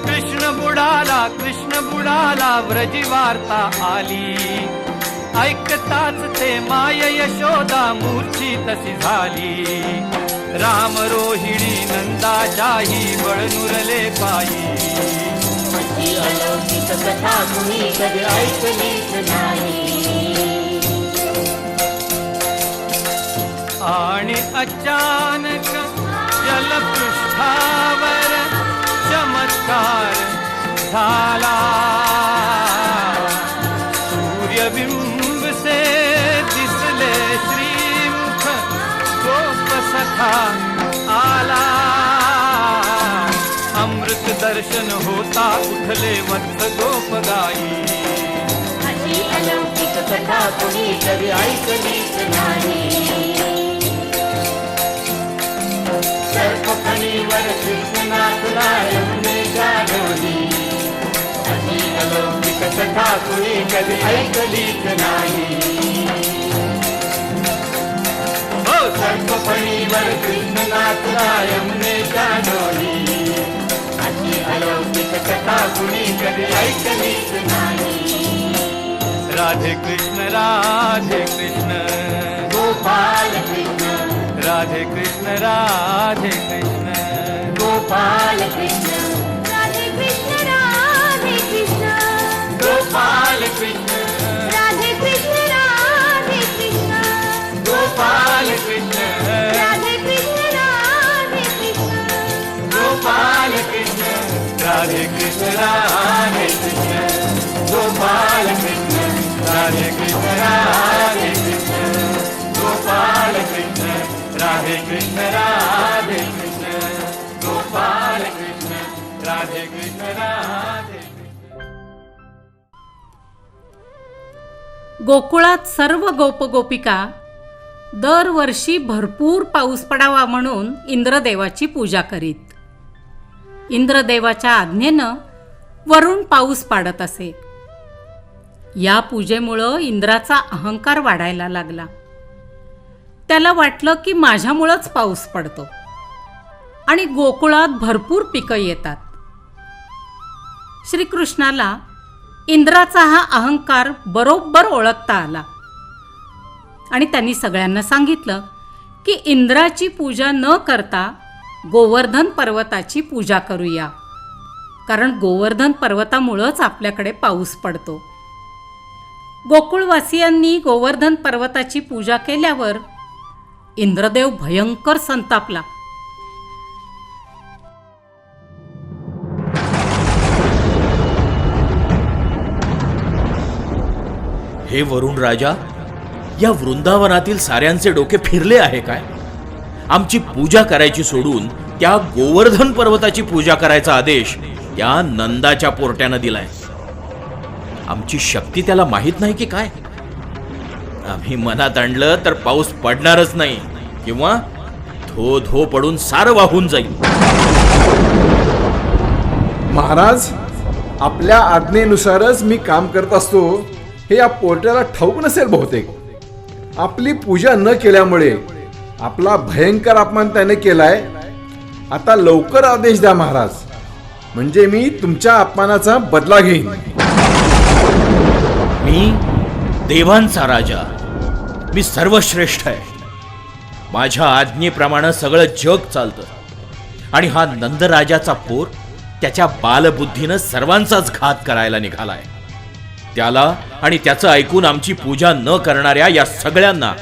कृष्ण बुडाला कृष्ण बुडाला व्रजी वार्ता आली ऐकताच ते माय यशोदा मूर्छी तशी झाली राम रोहिणी नंदाच्याही बळनुरले पायी अलौकिक कथा कुणी कधी ऐकलीच नाही आणि अचानक जलपृष्ठावर चमत्कार झाला सूर्यबिंब से दिसले श्रीमुख गोप सखा आला अमृत दर्शन होता उठले वत्स गोप गाई अशी अलौकिक कथा कुणी कधी ऐकलीच नाही सर्पफणीवर कृष्णनाथला यमुनेच्या डोली अशी अलौकिक कथा कुणी कधी ऐकलीच नाही सर्पफणीवर कृष्णनाथला यमुनेच्या डोली अशी अलौकिक कथा कुणी कधी ऐकलीच नाही राधे कृष्ण गोपाल कृष्ण राधे कृष्ण गोपाल कृष्ण राधे कृष्ण गोपाल कृष्ण राधे कृष्ण गोपाल कृष्ण राधे कृष्ण गोपाल कृष्ण राधे कृष्ण गोपाल कृष्ण राधे कृष्ण गोपाल कृष्ण राधे कृष्ण गोपाल कृष्ण राधे कृष्ण गोकुळात सर्व गोपगोपिका दरवर्षी भरपूर पाऊस पडावा म्हणून इंद्रदेवाची पूजा करीत. इंद्रदेवाच्या आज्ञेनं वरून पाऊस पाडत असे. या पूजेमुळं इंद्राचा अहंकार वाढायला लागला. त्याला वाटलं की माझ्यामुळंच पाऊस पडतो आणि गोकुळात भरपूर पिकं येतात. श्रीकृष्णाला इंद्राचा हा अहंकार बरोबर ओळखता आला आणि त्यांनी सगळ्यांना सांगितलं की इंद्राची पूजा न करता गोवर्धन पर्वताची पूजा करूया, कारण गोवर्धन पर्वतामुळंच आपल्याकडे पाऊस पडतो. गोकुळवासियांनी गोवर्धन पर्वताची पूजा केल्यावर इंद्रदेव भयंकर संतापला. हे वरुण राजा, या वृंदावनातील साऱ्यांचे डोके फिरले आहे काय? आमची पूजा करायची सोडून त्या गोवर्धन पर्वताची पूजा करायचा आदेश त्या नंदाच्या पोरट्यानं दिलाय. आमची शक्ती त्याला माहित नाही की काय? आम्ही मनात आणलं तर पाऊस पडणारच नाही किंवा धो धो पडून सारं वाहून जाईल. महाराज, आपल्या आज्ञेनुसारच मी काम करत असतो हे या पोर्ट्याला ठाऊक नसेल बहुतेक. आपली पूजा न केल्यामुळे आपला भयंकर अपमान त्याने केलाय. आता लवकर आदेश द्या महाराज, म्हणजे मी तुमच्या अपमानाचा बदला घेईन. मी देवांचा राजा, मी सर्वश्रेष्ठ आहे. माझ्या आज्ञेप्रमाणे सगळं जग चालतं आणि हा नंदराजाचा पोर त्याच्या बालबुद्धीनं सर्वांचाच घात करायला निघालाय. त्याला आणि त्याचं ऐकून आमची पूजा न करणाऱ्या या सगळ्यांना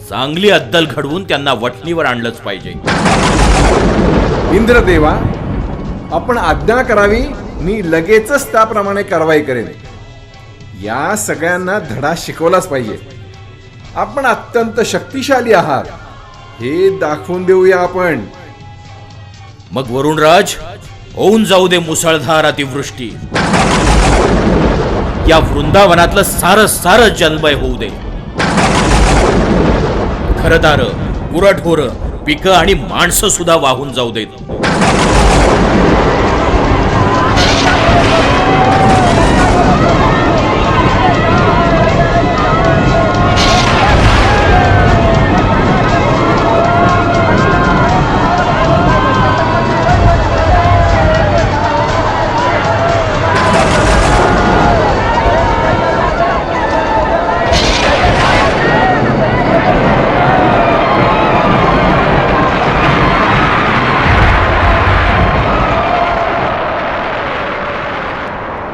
चांगली अद्दल घडवून त्यांना वठणीवर आणलंच पाहिजे. इंद्रदेवा, आपण आज्ञा करावी, मी लगेचच त्याप्रमाणे कारवाई करेन. या सगळ्यांना धडा शिकवलाच पाहिजे. आपण अत्यंत शक्तिशाली आहात हे दाखवून देऊया आपण. मग वरुणराज, होऊन जाऊ दे मुसळधार अतिवृष्टी. या वृंदावनातलं सारं सारं जलमय होऊ दे. घरदारं, गुरढोरं, पिकं आणि माणसं सुद्धा वाहून जाऊ देत.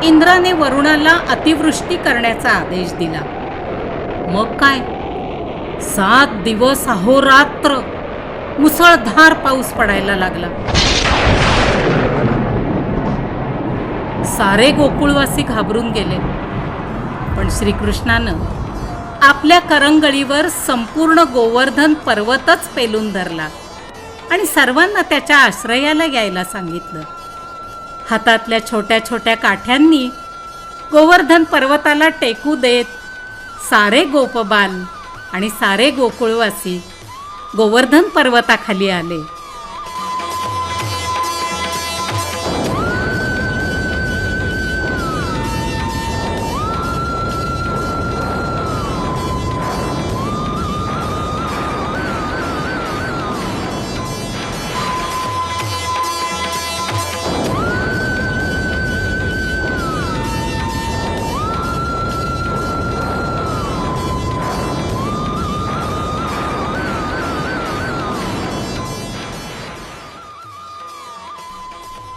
इंद्राने वरुणाला अतिवृष्टी करण्याचा आदेश दिला. मग काय, 7 दिवस अहोरात्र मुसळधार पाऊस पडायला लागला. सारे गोकुळवासी घाबरून गेले. पण श्रीकृष्णानं आपल्या करंगळीवर संपूर्ण गोवर्धन पर्वतच पेलून धरला आणि सर्वांना त्याच्या आश्रयाला यायला सांगितलं. हातातल्या छोट्या छोट्या काठ्यांनी गोवर्धन पर्वताला टेकू देत सारे गोपबाल आणि सारे गोकुळवासी गोवर्धन पर्वताखाली आले.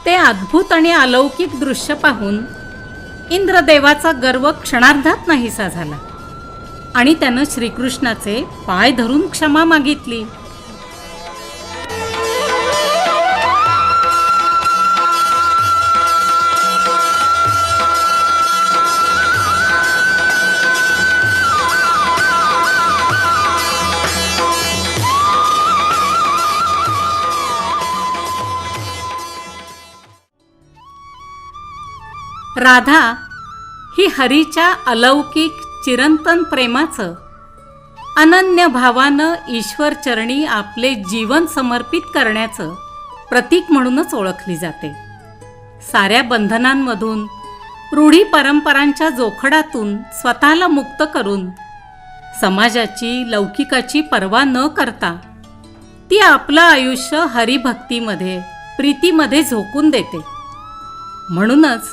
ते अद्भुत आणि अलौकिक दृश्य पाहून इंद्रदेवाचा गर्व क्षणार्धात नाहीसा झाला आणि त्यानं श्रीकृष्णाचे पाय धरून क्षमा मागितली. राधा ही हरीच्या अलौकिक चिरंतन प्रेमाचं अनन्य भावानं ईश्वरचरणी आपले जीवन समर्पित करण्याचं प्रतीक म्हणूनच ओळखली जाते. साऱ्या बंधनांमधून, रूढी परंपरांच्या जोखडातून स्वतःला मुक्त करून समाजाची, लौकिकाची पर्वा न करता ती आपलं आयुष्य हरिभक्तीमध्ये, प्रीतीमध्ये झोकून देते. म्हणूनच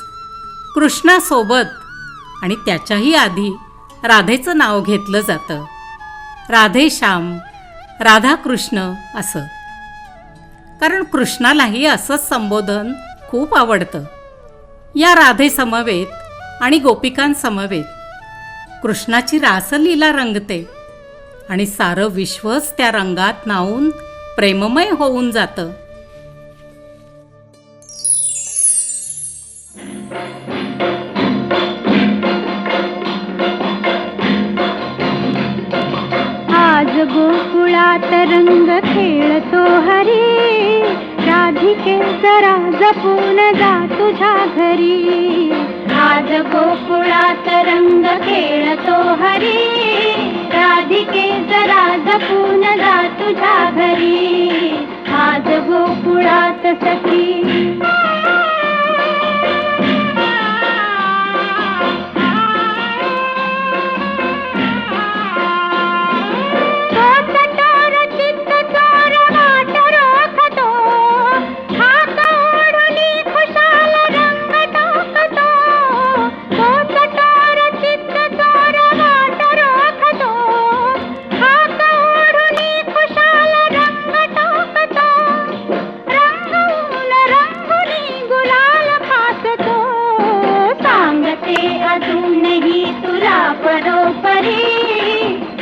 कृष्णासोबत आणि त्याच्याही आधी राधेचं नाव घेतलं जातं. राधेश्याम, राधाकृष्ण असं. कारण कृष्णालाही असंच संबोधन खूप आवडतं. या राधेसमवेत आणि गोपिकांसमवेत कृष्णाची रासलीला रंगते आणि सारं विश्वच त्या रंगात न्हाऊन प्रेममय होऊन जातं. आज गोकुळात रंग खेळतो हरी, राधिके जरा जपून जा तुझ्या घरी. आज गोकुळात रंग खेळतो हरी, राधिके जरा जपून जा तुझ्या घरी. आज गोकुळात सखी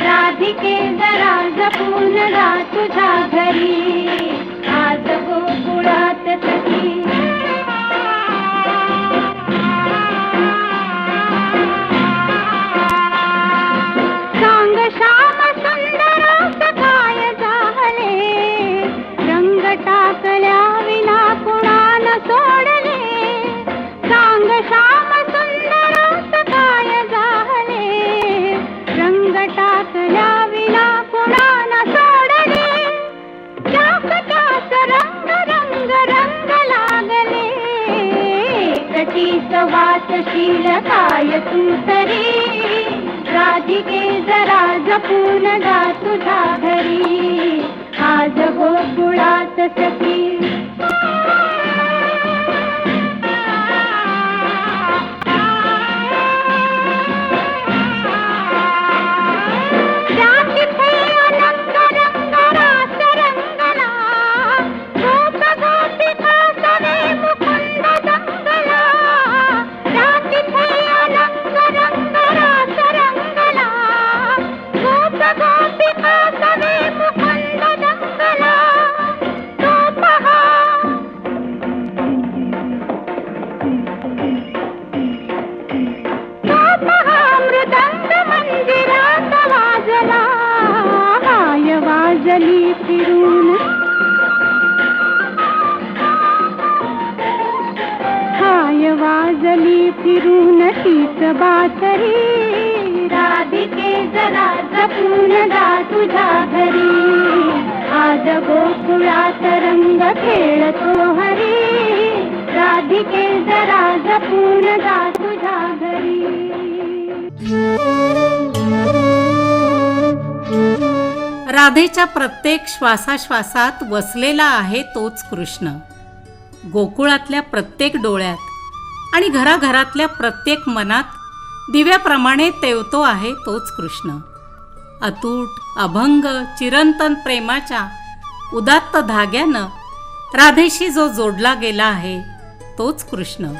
राधिके जरा जपून जा तुझ्या घरी. आज गोकुळात सखी सांग श्याम सुंदर सखाय झाले, रंग टाकल्या विना कुणान सोडले. सांग श्याम सुंदर सखाय झाले, रंग टाकल्या विना कुणान सोडले. त्यास त्यास रंग रंग रंग लागले, एकटीच वाचशील काय तू तरी. राधिके जरा जपून जा तुझ्या घरी. आज गोकुळात सखी वाजली फिरून, हाय वाजली फिरून तीच बातरी. राधिके जरा जपून जा तुझ्या घरी. आज गोकुळात रंग खेळतो हरी, राधिके जरा जपून जा तुझ्या घरी. राधेच्या प्रत्येक श्वासाश्वासात वसलेला आहे तोच कृष्ण. गोकुळातल्या प्रत्येक डोळ्यात आणि घराघरातल्या प्रत्येक मनात दिव्याप्रमाणे तेवतो आहे तोच कृष्ण. अतूट अभंग चिरंतन प्रेमाच्या उदात्त धाग्यानं राधेशी जो जोडला गेला आहे तोच कृष्ण.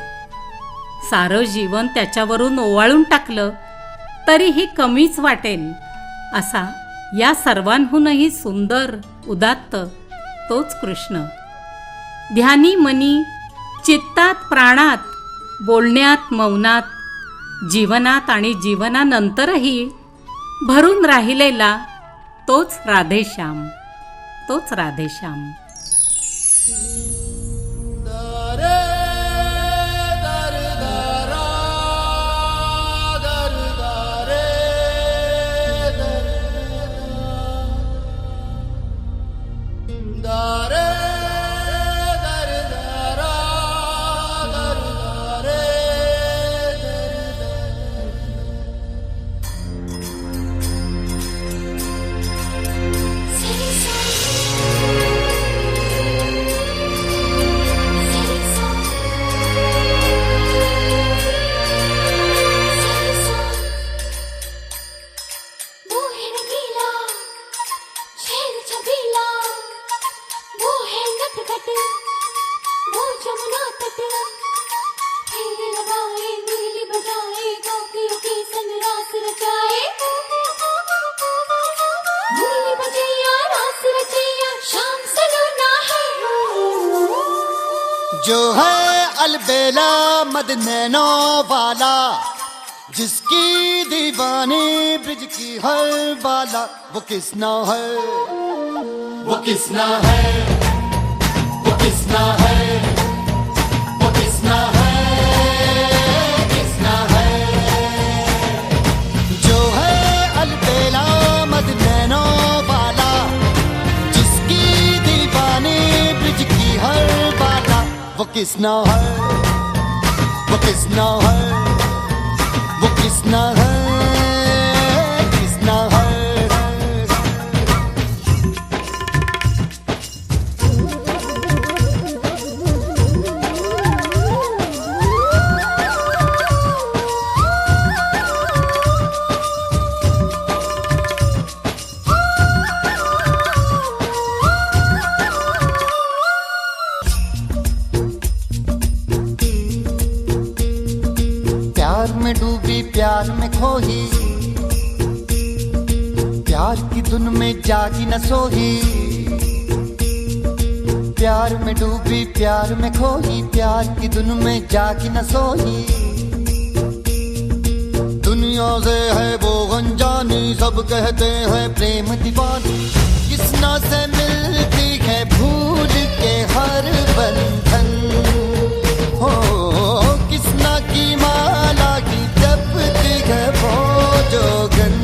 सारं जीवन त्याच्यावरून ओवाळून टाकलं तरीही कमीच वाटेल असा या सर्वांहूनही सुंदर उदात्त तोच कृष्ण. ध्यानी मनी, चित्तात प्राणात, बोलण्यात मौनात, जीवनात आणि जीवनानंतरही भरून राहिलेला तोच राधेश्याम, तोच राधेश्याम. जो है अलबेला मद नैनो वाला, जिसकी दीवानी ब्रिज की हर बाला, वो किसना है, वो किसना है, वो किसना है, वो किसना है, किसना है। जो है अलबेला मद नैनो वाला, जिसकी दीवानी ब्रिज की हर बाला, वो किसना है, वो किसना है, वो किसना है, किसना है। प्यार में डूबी प्यार में खोही, प्यार की धुन में जागी न सोही। प्यार में डूबी प्यार में खोही, प्यार की धुन में जागी न सोही। दुनिया से है वो अनजानी, सब कहते हैं प्रेम दीवानी। किसना से मिलती है भूल के हर बंधन, हो किसना की माला की जपती है वो जोगन।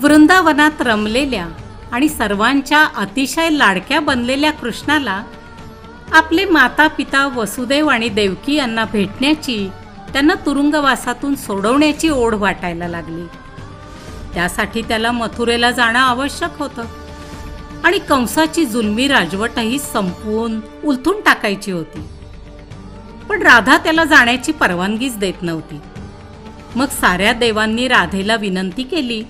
वृंदावनात रमलेल्या आणि सर्वांच्या अतिशय लाडक्या बनलेल्या कृष्णाला आपले माता पिता वसुदेव आणि देवकी यांना भेटण्याची, त्यांना तुरुंगवासातून सोडवण्याची ओढ वाटायला लागली. त्यासाठी त्याला मथुरेला जाणं आवश्यक होतं आणि कंसाची जुलमी राजवटही संपवून उलथून टाकायची होती. पण राधा त्याला जाण्याची परवानगीच देत नव्हती. मग साऱ्या देवांनी राधेला विनंती केली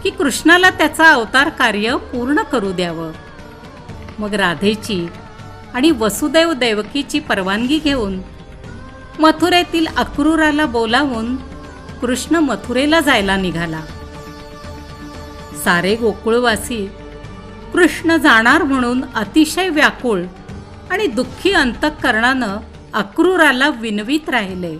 की कृष्णाला त्याचा अवतार कार्य पूर्ण करू द्यावं. मग राधेची आणि वसुदेव देवकीची परवानगी घेऊन मथुरेतील अक्रूराला बोलावून कृष्ण मथुरेला जायला निघाला. सारे गोकुळवासी कृष्ण जाणार म्हणून अतिशय व्याकुळ आणि दुःखी अंतःकरणानं अक्रूराला विनवीत राहिले.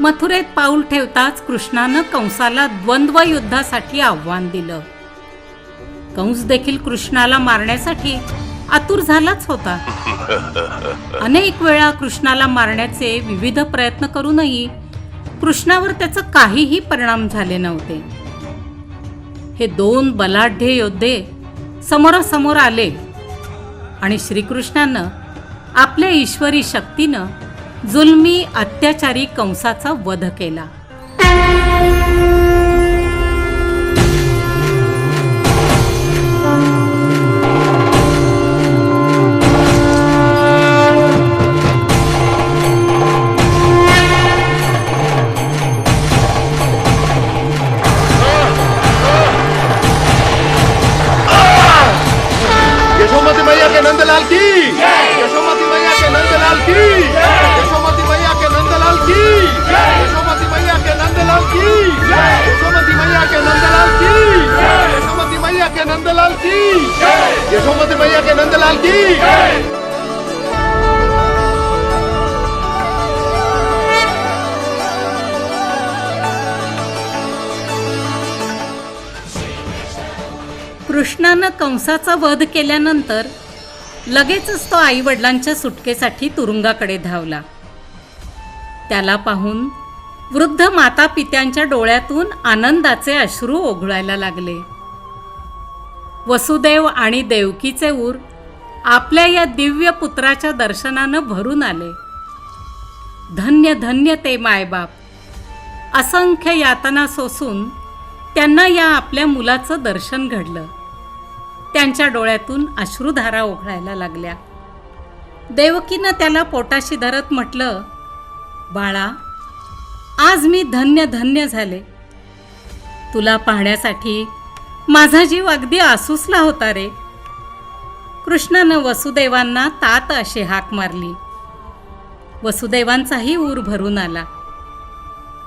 मथुरेत पाऊल ठेवताच कृष्णानं कंसाला द्वंद्व युद्धासाठी आव्हान दिलं. कंस देखील कृष्णाला मारण्यासाठी आतुर झालाच होता. अनेक वेळा कृष्णाला मारण्याचे विविध प्रयत्न करूनही कृष्णावर त्याचा काहीही परिणाम झाले नव्हते. हे दोन बलाढ्य योद्धे समोरासमोर आले आणि श्रीकृष्णानं आपल्या ईश्वरी शक्तीनं जुलमी अत्याचारी कंसाचा वध केला. यशोमती मैया के नंदलाल की, यशोमती मैया के नंदलाल की, यशोमती मैया के नंदलाल की, यशोमती मैया के नंदलाल की, यशोमती मैया के नंदलाल की, यशोमती मैया के नंदलाल की, यशोमती मैया के नंदलाल की. कृष्णानं कंसाचा वध केल्यानंतर लगेचच तो आई वडिलांच्या सुटकेसाठी तुरुंगाकडे धावला. त्याला पाहून वृद्ध माता पित्यांच्या डोळ्यातून आनंदाचे अश्रू ओघळायला लागले. वसुदेव आणि देवकीचे ऊर आपल्या या दिव्य पुत्राच्या दर्शनानं भरून आले. धन्य धन्य ते मायबाप. असंख्य यातना सोसून त्यांना या आपल्या मुलाचं दर्शन घडलं. त्यांच्या डोळ्यातून अश्रुधारा ओघळायला लागल्या. देवकीनं त्याला पोटाशी धरत म्हटलं, बाळा, आज मी धन्य धन्य झाले. तुला पाहण्यासाठी माझा जीव अगदी आसूसला होता रे. कृष्णानं वसुदेवांना तात अशी हाक मारली. वसुदेवांचाही ऊर भरून आला.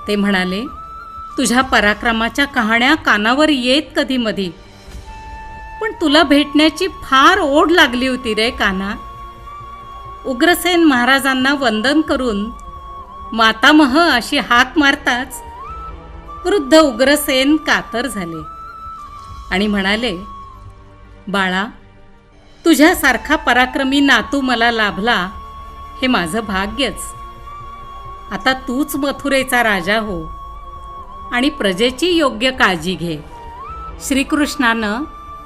ते म्हणाले, तुझ्या पराक्रमाच्या कहाण्या कानावर येत कधी मधी, पण तुला भेटण्याची फार ओढ लागली होती रे कान्हा. उग्रसेन महाराजांना वंदन करून मातामह अशी हाक मारताच वृद्ध उग्रसेन कातर झाले आणि म्हणाले, बाळा, तुझ्यासारखा पराक्रमी नातू मला लाभला हे माझं भाग्यच. आता तूच मथुरेचा राजा हो आणि प्रजेची योग्य काळजी घे. श्रीकृष्णानं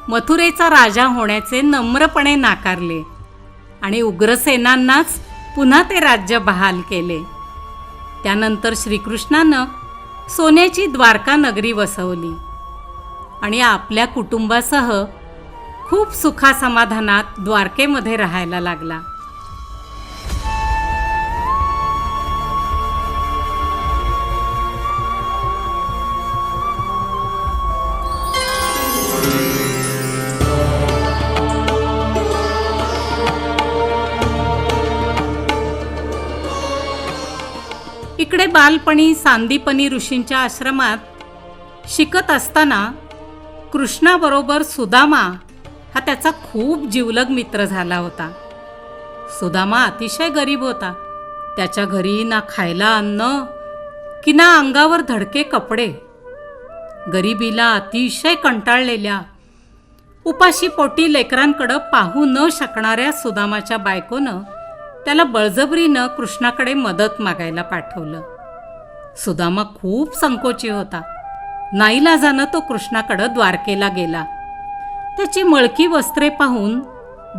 मथुरेचा राजा होण्याचे नम्रपणे नाकारले आणि उग्रसेनांनाच पुन्हा ते राज्य बहाल केले. त्यानंतर श्रीकृष्णानं सोन्याची द्वारका नगरी वसवली आणि आपल्या कुटुंबासह खूप सुखासमाधानात द्वारकेमध्ये राहायला लागला. इकडे बालपणी सांदीपनी ऋषींच्या आश्रमात शिकत असताना कृष्णाबरोबर सुदामा हा त्याचा खूप जिवलग मित्र झाला होता. सुदामा अतिशय गरीब होता. त्याच्या घरी ना खायला अन्न की ना अंगावर धडके कपडे. गरिबीला अतिशय कंटाळलेल्या उपाशी पोटी लेकरांकडं पाहू न शकणाऱ्या सुदामाच्या बायकोनं त्याला बळजबरीनं कृष्णाकडे मदत मागायला पाठवलं. सुदामा खूप संकोची होता. नाईलाजानं तो कृष्णाकडं द्वारकेला गेला. त्याची मळकी वस्त्रे पाहून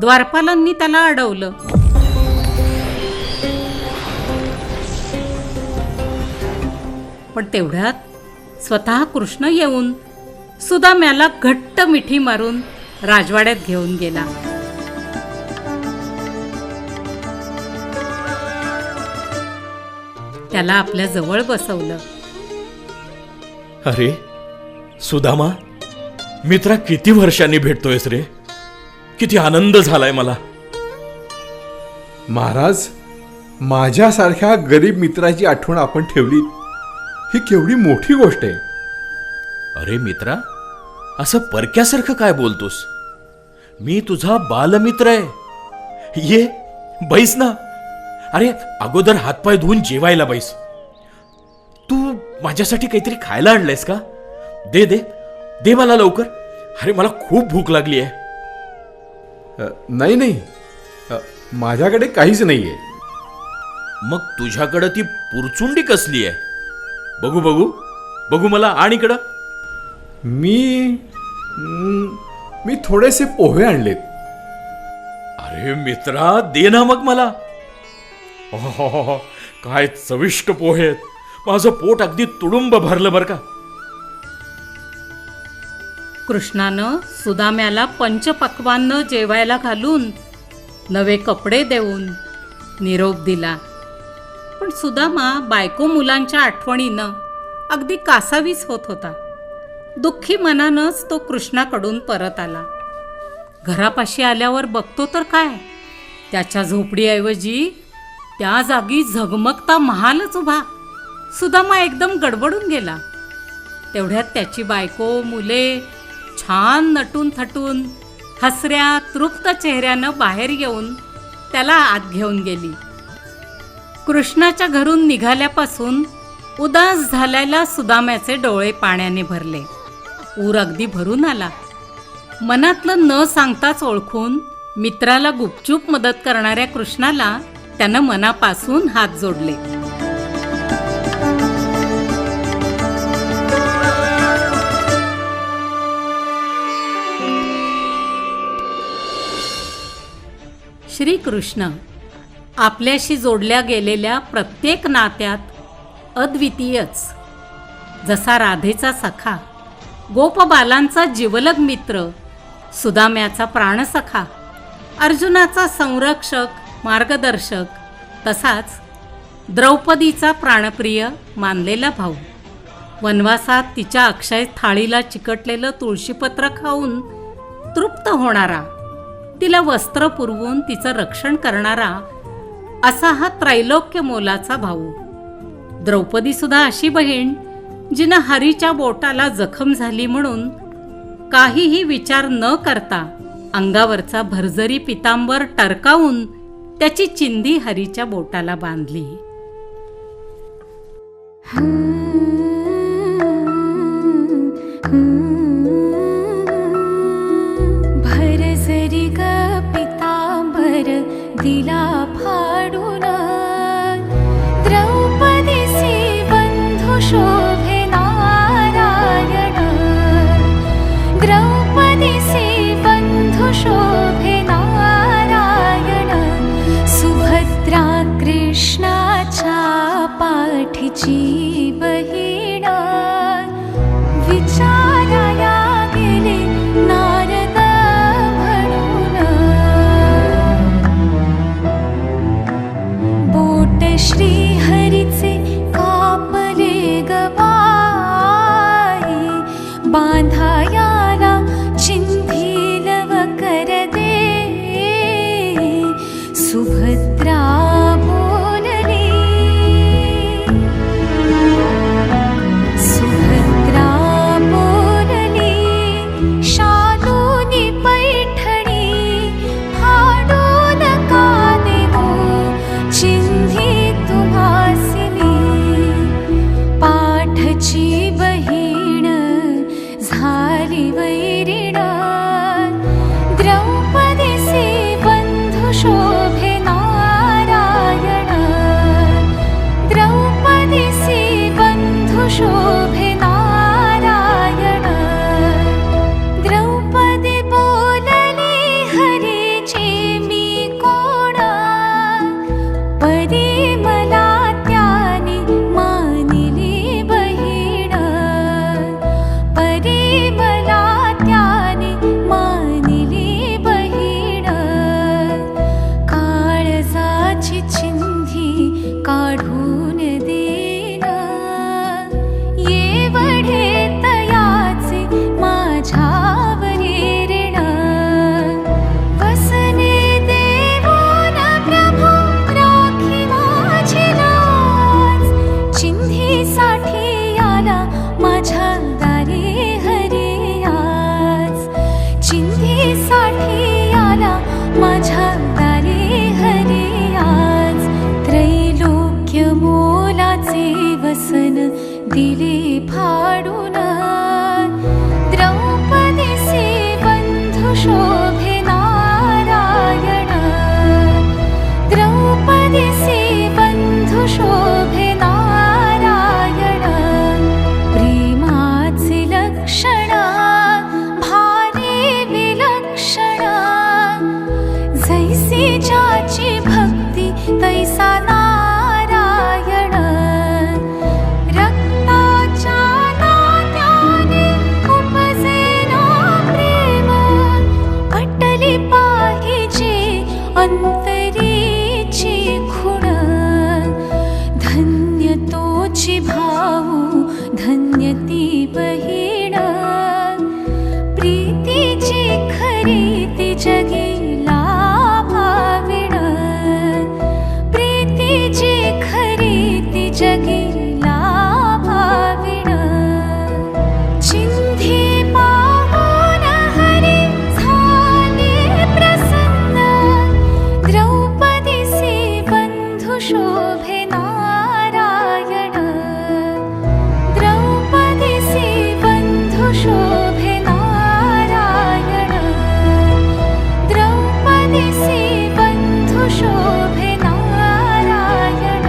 द्वारपालांनी त्याला अडवलं. पण तेवढ्यात स्वतः कृष्ण येऊन सुदाम्याला घट्ट मिठी मारून राजवाड्यात घेऊन गेला. त्याला आपल्या जवळ बसवलं. अरे सुदामा, मित्रा, किती वर्षांनी भेटतोयस रे. किती आनंद झालाय मला. महाराज, माझ्यासारख्या गरीब मित्राची आठवण आपण ठेवली ही केवढी मोठी गोष्ट आहे. अरे मित्रा, असं परक्यासारखं काय बोलतोस. मी तुझा बालमित्र आहे. ये बैस ना. अरे अगोदर हातपाय धुवून जेवायला बैस. माझ्यासाठी काहीतरी खायला आणलंयस का? दे दे दे मला लवकर. अरे मला खूप भूक लागली आहे. नाही नाही, माझ्याकडे काहीच नाहीये. मग तुझ्याकडं ती पुरचुंडी कसली आहे? बघू बघू बघू मला आण इकडं. मी थोडेसे पोहे आणलेत. अरे मित्रा, दे ना मग मला. ओहो, काय चविष्ट पोहे आहेत. माझं पोट अगदी तुडुंब भरलं बर का. कृष्णानं सुदाम्याला पंचपक्वान्न जेवायला घालून नवे कपडे देऊन निरोप दिला. पण सुदामा बायको मुलांच्या आठवणीनं अगदी कासावीस होत होता. दुःखी मनानंच तो कृष्णाकडून परत आला. घरापाशी आल्यावर बघतो तर काय, त्याच्या झोपडीऐवजी त्या जागी झगमगता महालच उभा. सुदामा एकदम गडबडून गेला. तेवढ्यात त्याची बायको मुले छान नटून थटून हसऱ्या तृप्त चेहऱ्यानं बाहेर येऊन त्याला आत घेऊन गेली. कृष्णाच्या घरून निघाल्यापासून उदास झालेल्या सुदाम्याचे डोळे पाण्याने भरले. ऊर अगदी भरून आला. मनातलं न सांगताच ओळखून मित्राला गुपचूप मदत करणाऱ्या कृष्णाला त्यानं मनापासून हात जोडले. श्रीकृष्ण आपल्याशी जोडल्या गेलेल्या प्रत्येक नात्यात अद्वितीयच. जसा राधेचा सखा, गोपबालांचा जिवलग मित्र, सुदाम्याचा प्राणसखा, अर्जुनाचा संरक्षक मार्गदर्शक, तसाच द्रौपदीचा प्राणप्रिय मानलेला भाऊ. वनवासात तिच्या अक्षय थाळीला चिकटलेलं तुळशीपत्र खाऊन तृप्त होणारा, तिला वस्त्र पुरवून तिचं रक्षण करणारा असा हा त्रैलोक्य मोलाचा भाऊ. द्रौपदी सुद्धा अशी बहीण जिनं हरीच्या बोटाला जखम झाली म्हणून काहीही विचार न करता अंगावरचा भरजरी पितांबर टरकावून त्याची चिंधी हरीच्या बोटाला बांधली. भरजरी ग पितांबर दिला फाडून, द्रौपदीसी बंधू शोभे नारायण, द्रौपदीसी बंधू शोभे नारायण, सुभद्रा कृष्णाच्या पाठीची बहीण, विचाराया गेले नारद म्हणून, बोट श्रीहरीचे कापले गबाई, बांधायाला चिंधीलव कर दे, सुभद्रा बोलली, सुभद्रा बोलली, शालूनी पैठणी फाडून का देऊ, चिंधी तुम्हासिनी, पाठची बहीण झाली वैरिण, द्रौपदीसी बंधू शोभे नारायण, द्रौपदीसी बंधू शोभे नारायण, द्रौपदी बोलली हरीची मी कोण, परी मला त्याने मानिली बहीण, परी मला त्याने मानिली बहीण, काळजाची चिंधी काढून देन, येवढे तयाचे माझ्यावरी ऋण, वसने देवो न प्रभो राखी दिले फाडून द्रौपदीचे बंधू शोभे नारायण द्रौपदीचे बंधू शोभे नारायण प्रेमाचे लक्षण भारी विलक्षण जैसी ज्याची भक्ती तैसा नारायण रक्ताच्या नात्याने उपजे ना प्रेम पटली पाहिजे अंतरीची खुण धन्य तोची भाऊ धन्य ती बहीण प्रीतीची खरी ती जगीला भाविण प्रीतीची खरी ती जगीला भाविण चिंधी पाहून हरी झाले प्रसन्न द्रौपदीचे बंधू शोभे नारायण द्रौपदीचे बंधू शोभे नारायण द्रौपदीचे बंधू शोभे नारायण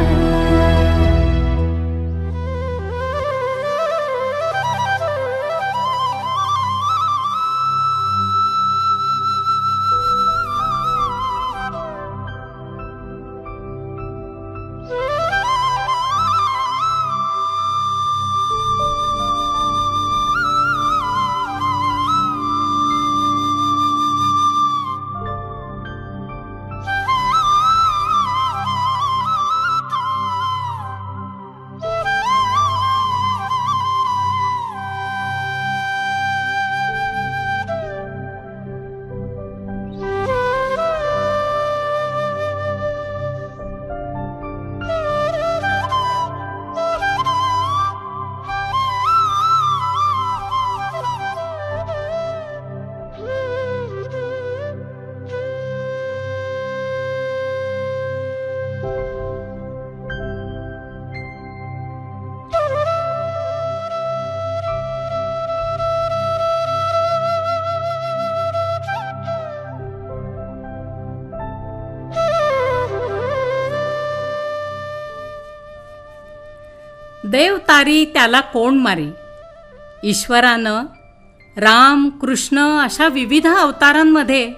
देव तारी त्याला कोण मारी. ईश्वरानं राम कृष्ण अशा विविध अवतारांमध्ये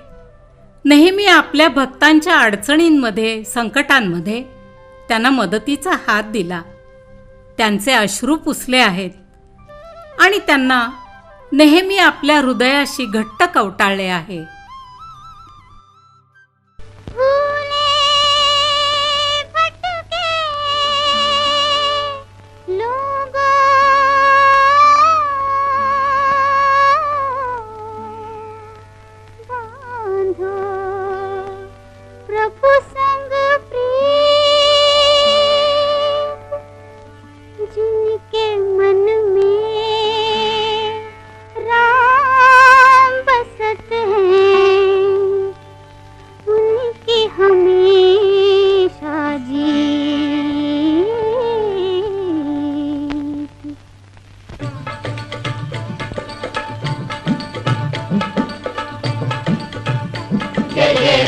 नेहमी आपल्या भक्तांच्या अडचणींमध्ये संकटांमध्ये त्यांना मदतीचा हात दिला. त्यांचे अश्रू पुसले आहेत आणि त्यांना नेहमी आपल्या हृदयाशी घट्ट कवटाळले आहे.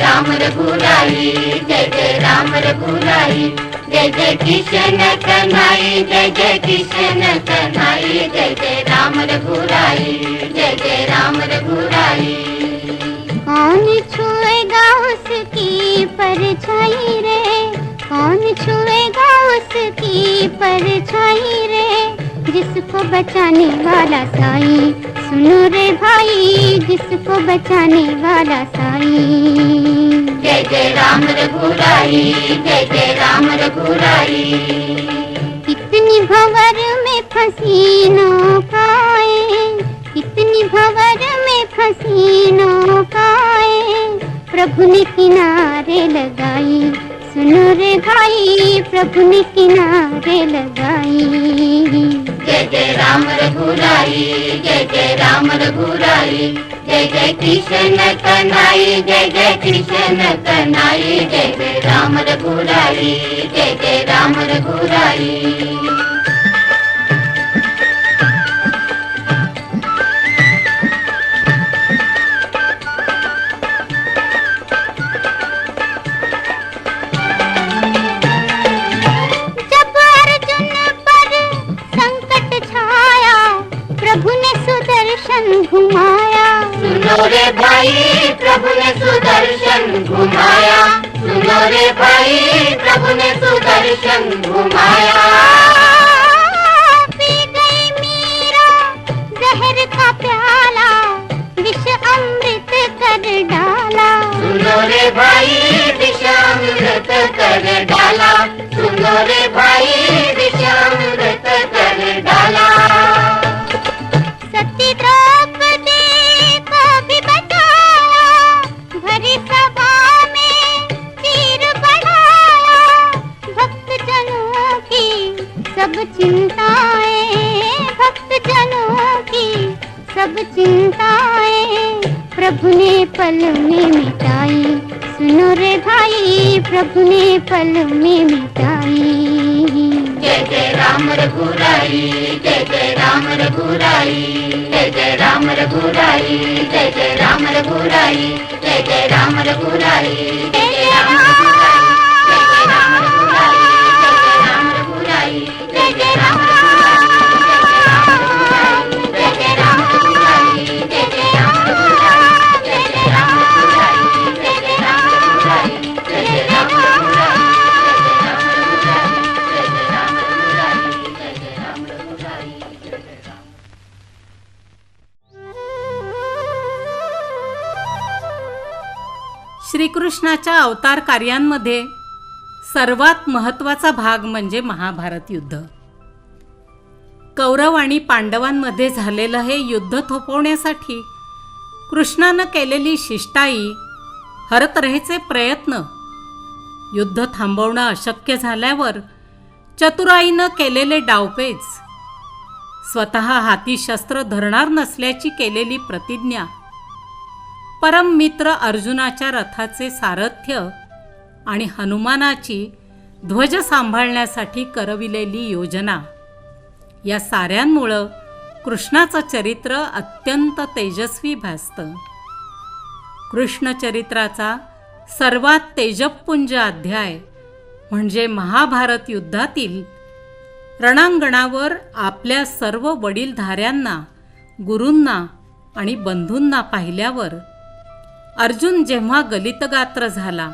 राम रघुराई जय जय राम रघुराई जय जय कृष्ण कन्हई जय जय कृष्ण कन्हई जय जय राम रघुराई जय जय राम रघुराई कौन छुएगा उसकी परछाई रे कौन छुएगा उसकी परछाई रे जिसको बचाने वाला साईं सुनो रे भाई जिसको बचाने वाला साईं जय जय राम रघुराई जय जय राम रघुराई कितनी भंवर में फंसी नौकाएं कितनी भंवर में फंसी नौकाएं प्रभु ने किनारे लगाई सुनो रे भाई प्रभु ने किनारे लगाई जय जय राम रघुराई जय जय राम रघुराई जय जय कृष्ण कन्हई जय जय कृष्ण कन्हई जय जय राम रघुराई जय जय राम रघुराई भाई प्रभु ने सुदर्शन घुमाया, सुनो रे भाई प्रभु ने सुदर्शन घुमाया। पी गई मीरा जहर का प्याला, विष अमृत कर डाला, सुनो रे भाई विष अमृत कर डाला, सुनो रे भाई विष अमृत कर डाला। सती द्रौपदी को भी बचाया, भरी सभा में तीर बढ़ाया, भक्त जनों की सब चिंताएं, भक्त जनों की सब चिंताएं प्रभु ने पल में मिटाई, सुनो रे भाई प्रभु ने पल में मिटाई। जय जय राम रघुराई, जय जय राम रघुराई, जय जय राम रघुराई, जय जय राम रघुराई, जय जय राम रघुराई, जय जय राम रघुराई, जय जय राम रघुराई, जय जय राम रघुराई, जय जय राम श्रीकृष्णाच्या अवतार कार्यांमध्ये सर्वात महत्त्वाचा भाग म्हणजे महाभारत युद्ध. कौरव आणि पांडवांमध्ये झालेलं हे युद्ध थोपवण्यासाठी कृष्णानं केलेली शिष्टाई, हरतऱ्हेचे प्रयत्न, युद्ध थांबवणं अशक्य झाल्यावर चतुराईनं केलेले डावपेच, स्वतः हाती शस्त्र धरणार नसल्याची केलेली प्रतिज्ञा, परम मित्र अर्जुनाच्या रथाचे सारथ्य आणि हनुमानाची ध्वज सांभाळण्यासाठी करविलेली योजना, या साऱ्यांमुळं कृष्णाचं चरित्र अत्यंत तेजस्वी भासतं. कृष्ण चरित्राचा सर्वात तेजपुंज अध्याय म्हणजे महाभारत युद्धातील रणांगणावर आपल्या सर्व वडीलधाऱ्यांना, गुरूंना आणि बंधूंना पाहिल्यावर अर्जुन जेव्हा गलितगात्र झाला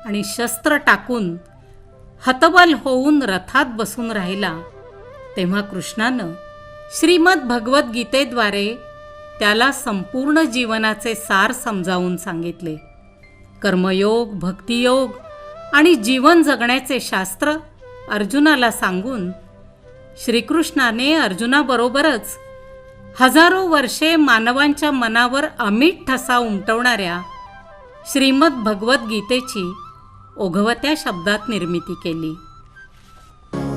आणि शस्त्र टाकून हतबल होऊन रथात बसून राहिला, तेव्हा कृष्णानं श्रीमद भगवद्गीतेद्वारे त्याला संपूर्ण जीवनाचे सार समजावून सांगितले. कर्मयोग, भक्तियोग आणि जीवन जगण्याचे शास्त्र अर्जुनाला सांगून श्रीकृष्णाने अर्जुनाबरोबरच हजारो वर्षे मानवांच्या मनावर अमिट ठसा उमटवणाऱ्या श्रीमद भगवद्गीतेची ओघवत्या शब्दात निर्मिती केली.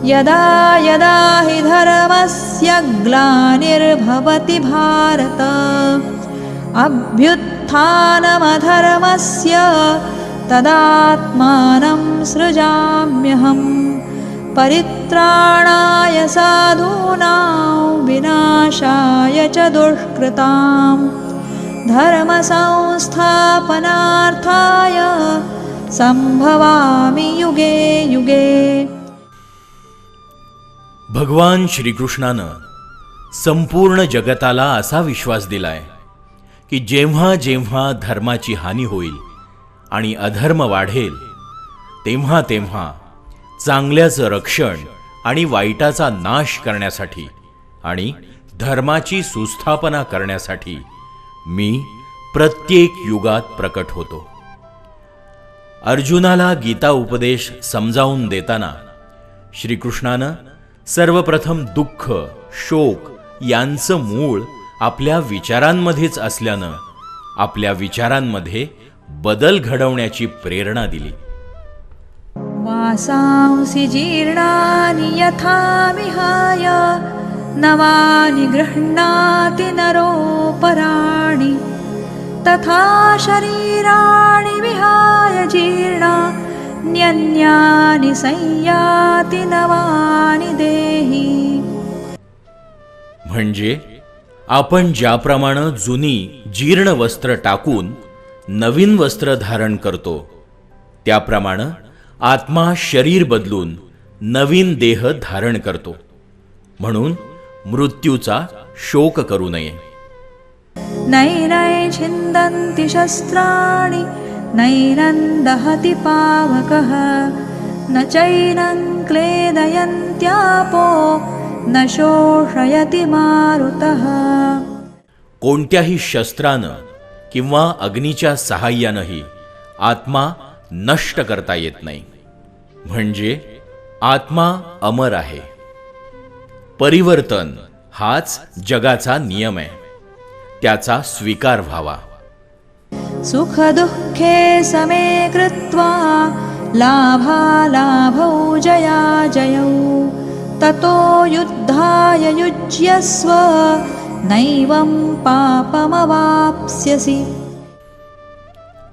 यदा यदा हि धर्मस्य ग्लानिर्भवति भारत, अभ्युत्थानमधर्मस्य तदात्मानं सृजाम्यहम्, परित्राणाय साधूनां विनाशाय च दुष्कृतां, धर्मसंस्थापनार्थाय संभवामि युगे युगे. भगवान श्रीकृष्णानं संपूर्ण जगताला असा विश्वास दिलाय की जेव्हा जेव्हा धर्माची हानी होईल आणि अधर्म वाढेल, तेव्हा तेव्हा चांगल्याचं रक्षण आणि वाईटाचा नाश करण्यासाठी आणि धर्माची सुस्थापना करण्यासाठी मी प्रत्येक युगात प्रकट होतो. अर्जुनाला गीता उपदेश समजावून देताना श्रीकृष्णानं सर्वप्रथम दुःख, शोक यांचं मूळ आपल्या विचारांमध्येच असल्यानं आपल्या विचारांमध्ये बदल घडवण्याची प्रेरणा दिली. वासांसि जीर्णानि यथा विहाय, नवानि गृह्णाति नरोपराणि, तथा शरीराणि विहाय जीर्णा, न्यन्यानि संयाति नवानि देहि. म्हणजे आपण ज्याप्रमाणे जुनी जीर्ण वस्त्र टाकून नवीन वस्त्र धारण करतो, त्याप्रमाणे आत्मा शरीर बदलून नवीन देह धारण करतो. म्हणून मृत्यूचा शोक करू नये. नैनै छिन्दन्ति शस्त्राणि नैनं दहति पावकः न चैनं क्लेदयन्त्यापो न शोषयति मारुतः. कोणत्याही शस्त्रानं किंवा अग्नीच्या सहाय्यानंही आत्मा नष्ट करता येत नाही. म्हणजे आत्मा अमर आहे. परिवर्तन हाच जगाचा नियम आहे. त्याचा स्वीकार व्हावा. सुख दुःखे समे कृत्वा लाभालाभौ जयाजयौ ततो युद्धाय युज्यस्व नैवं पापमवाप्स्यसि.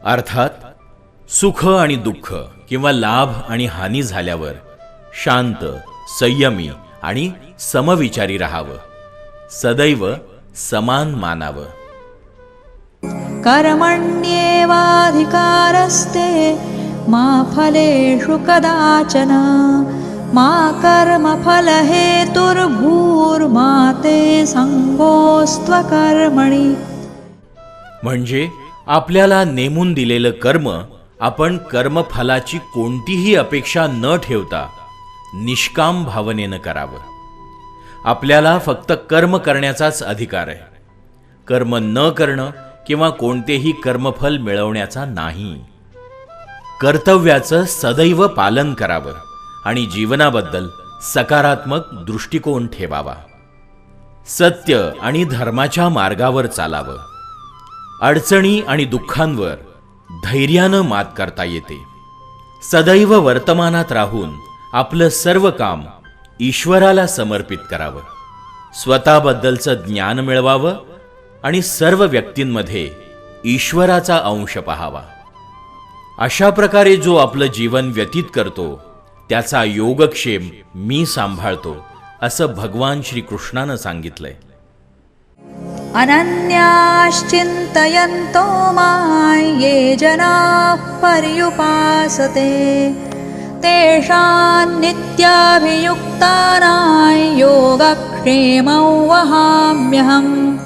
अर्थात सुख आणि दुःख किंवा लाभ आणि हानी झाल्यावर शांत, संयमी आणि समविचारी राहावं. सदैव समान मानावं. कर्मण्येवाधिकारस्ते मा फलेषु कदाचन मा कर्मफलहेतुर्भूर्मा ते संगोऽस्त्वकर्मणि. म्हणजे आपल्याला नेमून दिलेलं कर्म आपण कर्मफलाची कोणतीही अपेक्षा न ठेवता निष्काम भावनेनं करावं. आपल्याला फक्त कर्म करण्याचाच अधिकार आहे. कर्म न करणं किंवा कोणतेही कर्मफल मिळवण्याचा नाही. कर्तव्याचं सदैव पालन करावं आणि जीवनाबद्दल सकारात्मक दृष्टिकोन ठेवावा. सत्य आणि धर्माच्या मार्गावर चालावं. अडचणी आणि दुःखांवर धैर्यानं मात करता येते. सदैव वर्तमानात राहून आपलं सर्व काम ईश्वराला समर्पित करावं. स्वतःबद्दलचं ज्ञान मिळवावं आणि सर्व व्यक्तींमध्ये ईश्वराचा अंश पाहावा. अशा प्रकारे जो आपलं जीवन व्यतीत करतो त्याचा योगक्षेम मी सांभाळतो, असं भगवान श्रीकृष्णानं सांगितलंय. अनन्याश्चिन्तयन्तो मां ये जनाः पर्युपासते तेषां नित्याभियुक्तानां योगक्षेमं वहाम्यहम्.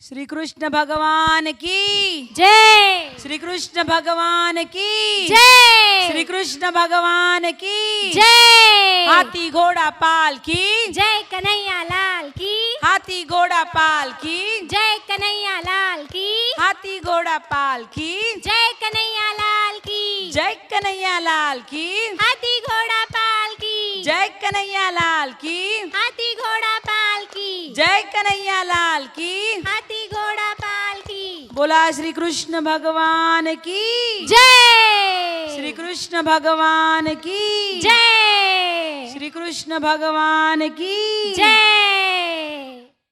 श्री कृष्ण भगवान की जय. श्री कृष्ण भगवान की जय. श्री कृष्ण भगवान की जय. हाथी घोड़ा पाल की जय कन्हैया लाल की. हाथी घोड़ा पाल की जय कन्हैया लाल की. हाथी घोड़ा पाल की जय कन्हैया लाल की. जय कन्हैया लाल की हाथी घोड़ा पाल की. जय कन्हैया लाल की हाथी घोड़ा पाल की. जय कन्हैया लाल की हाथी घोड़ा पाल की. बोला श्री कृष्ण भगवान की जय. श्री कृष्ण भगवान की जय. श्री कृष्ण भगवान की जय.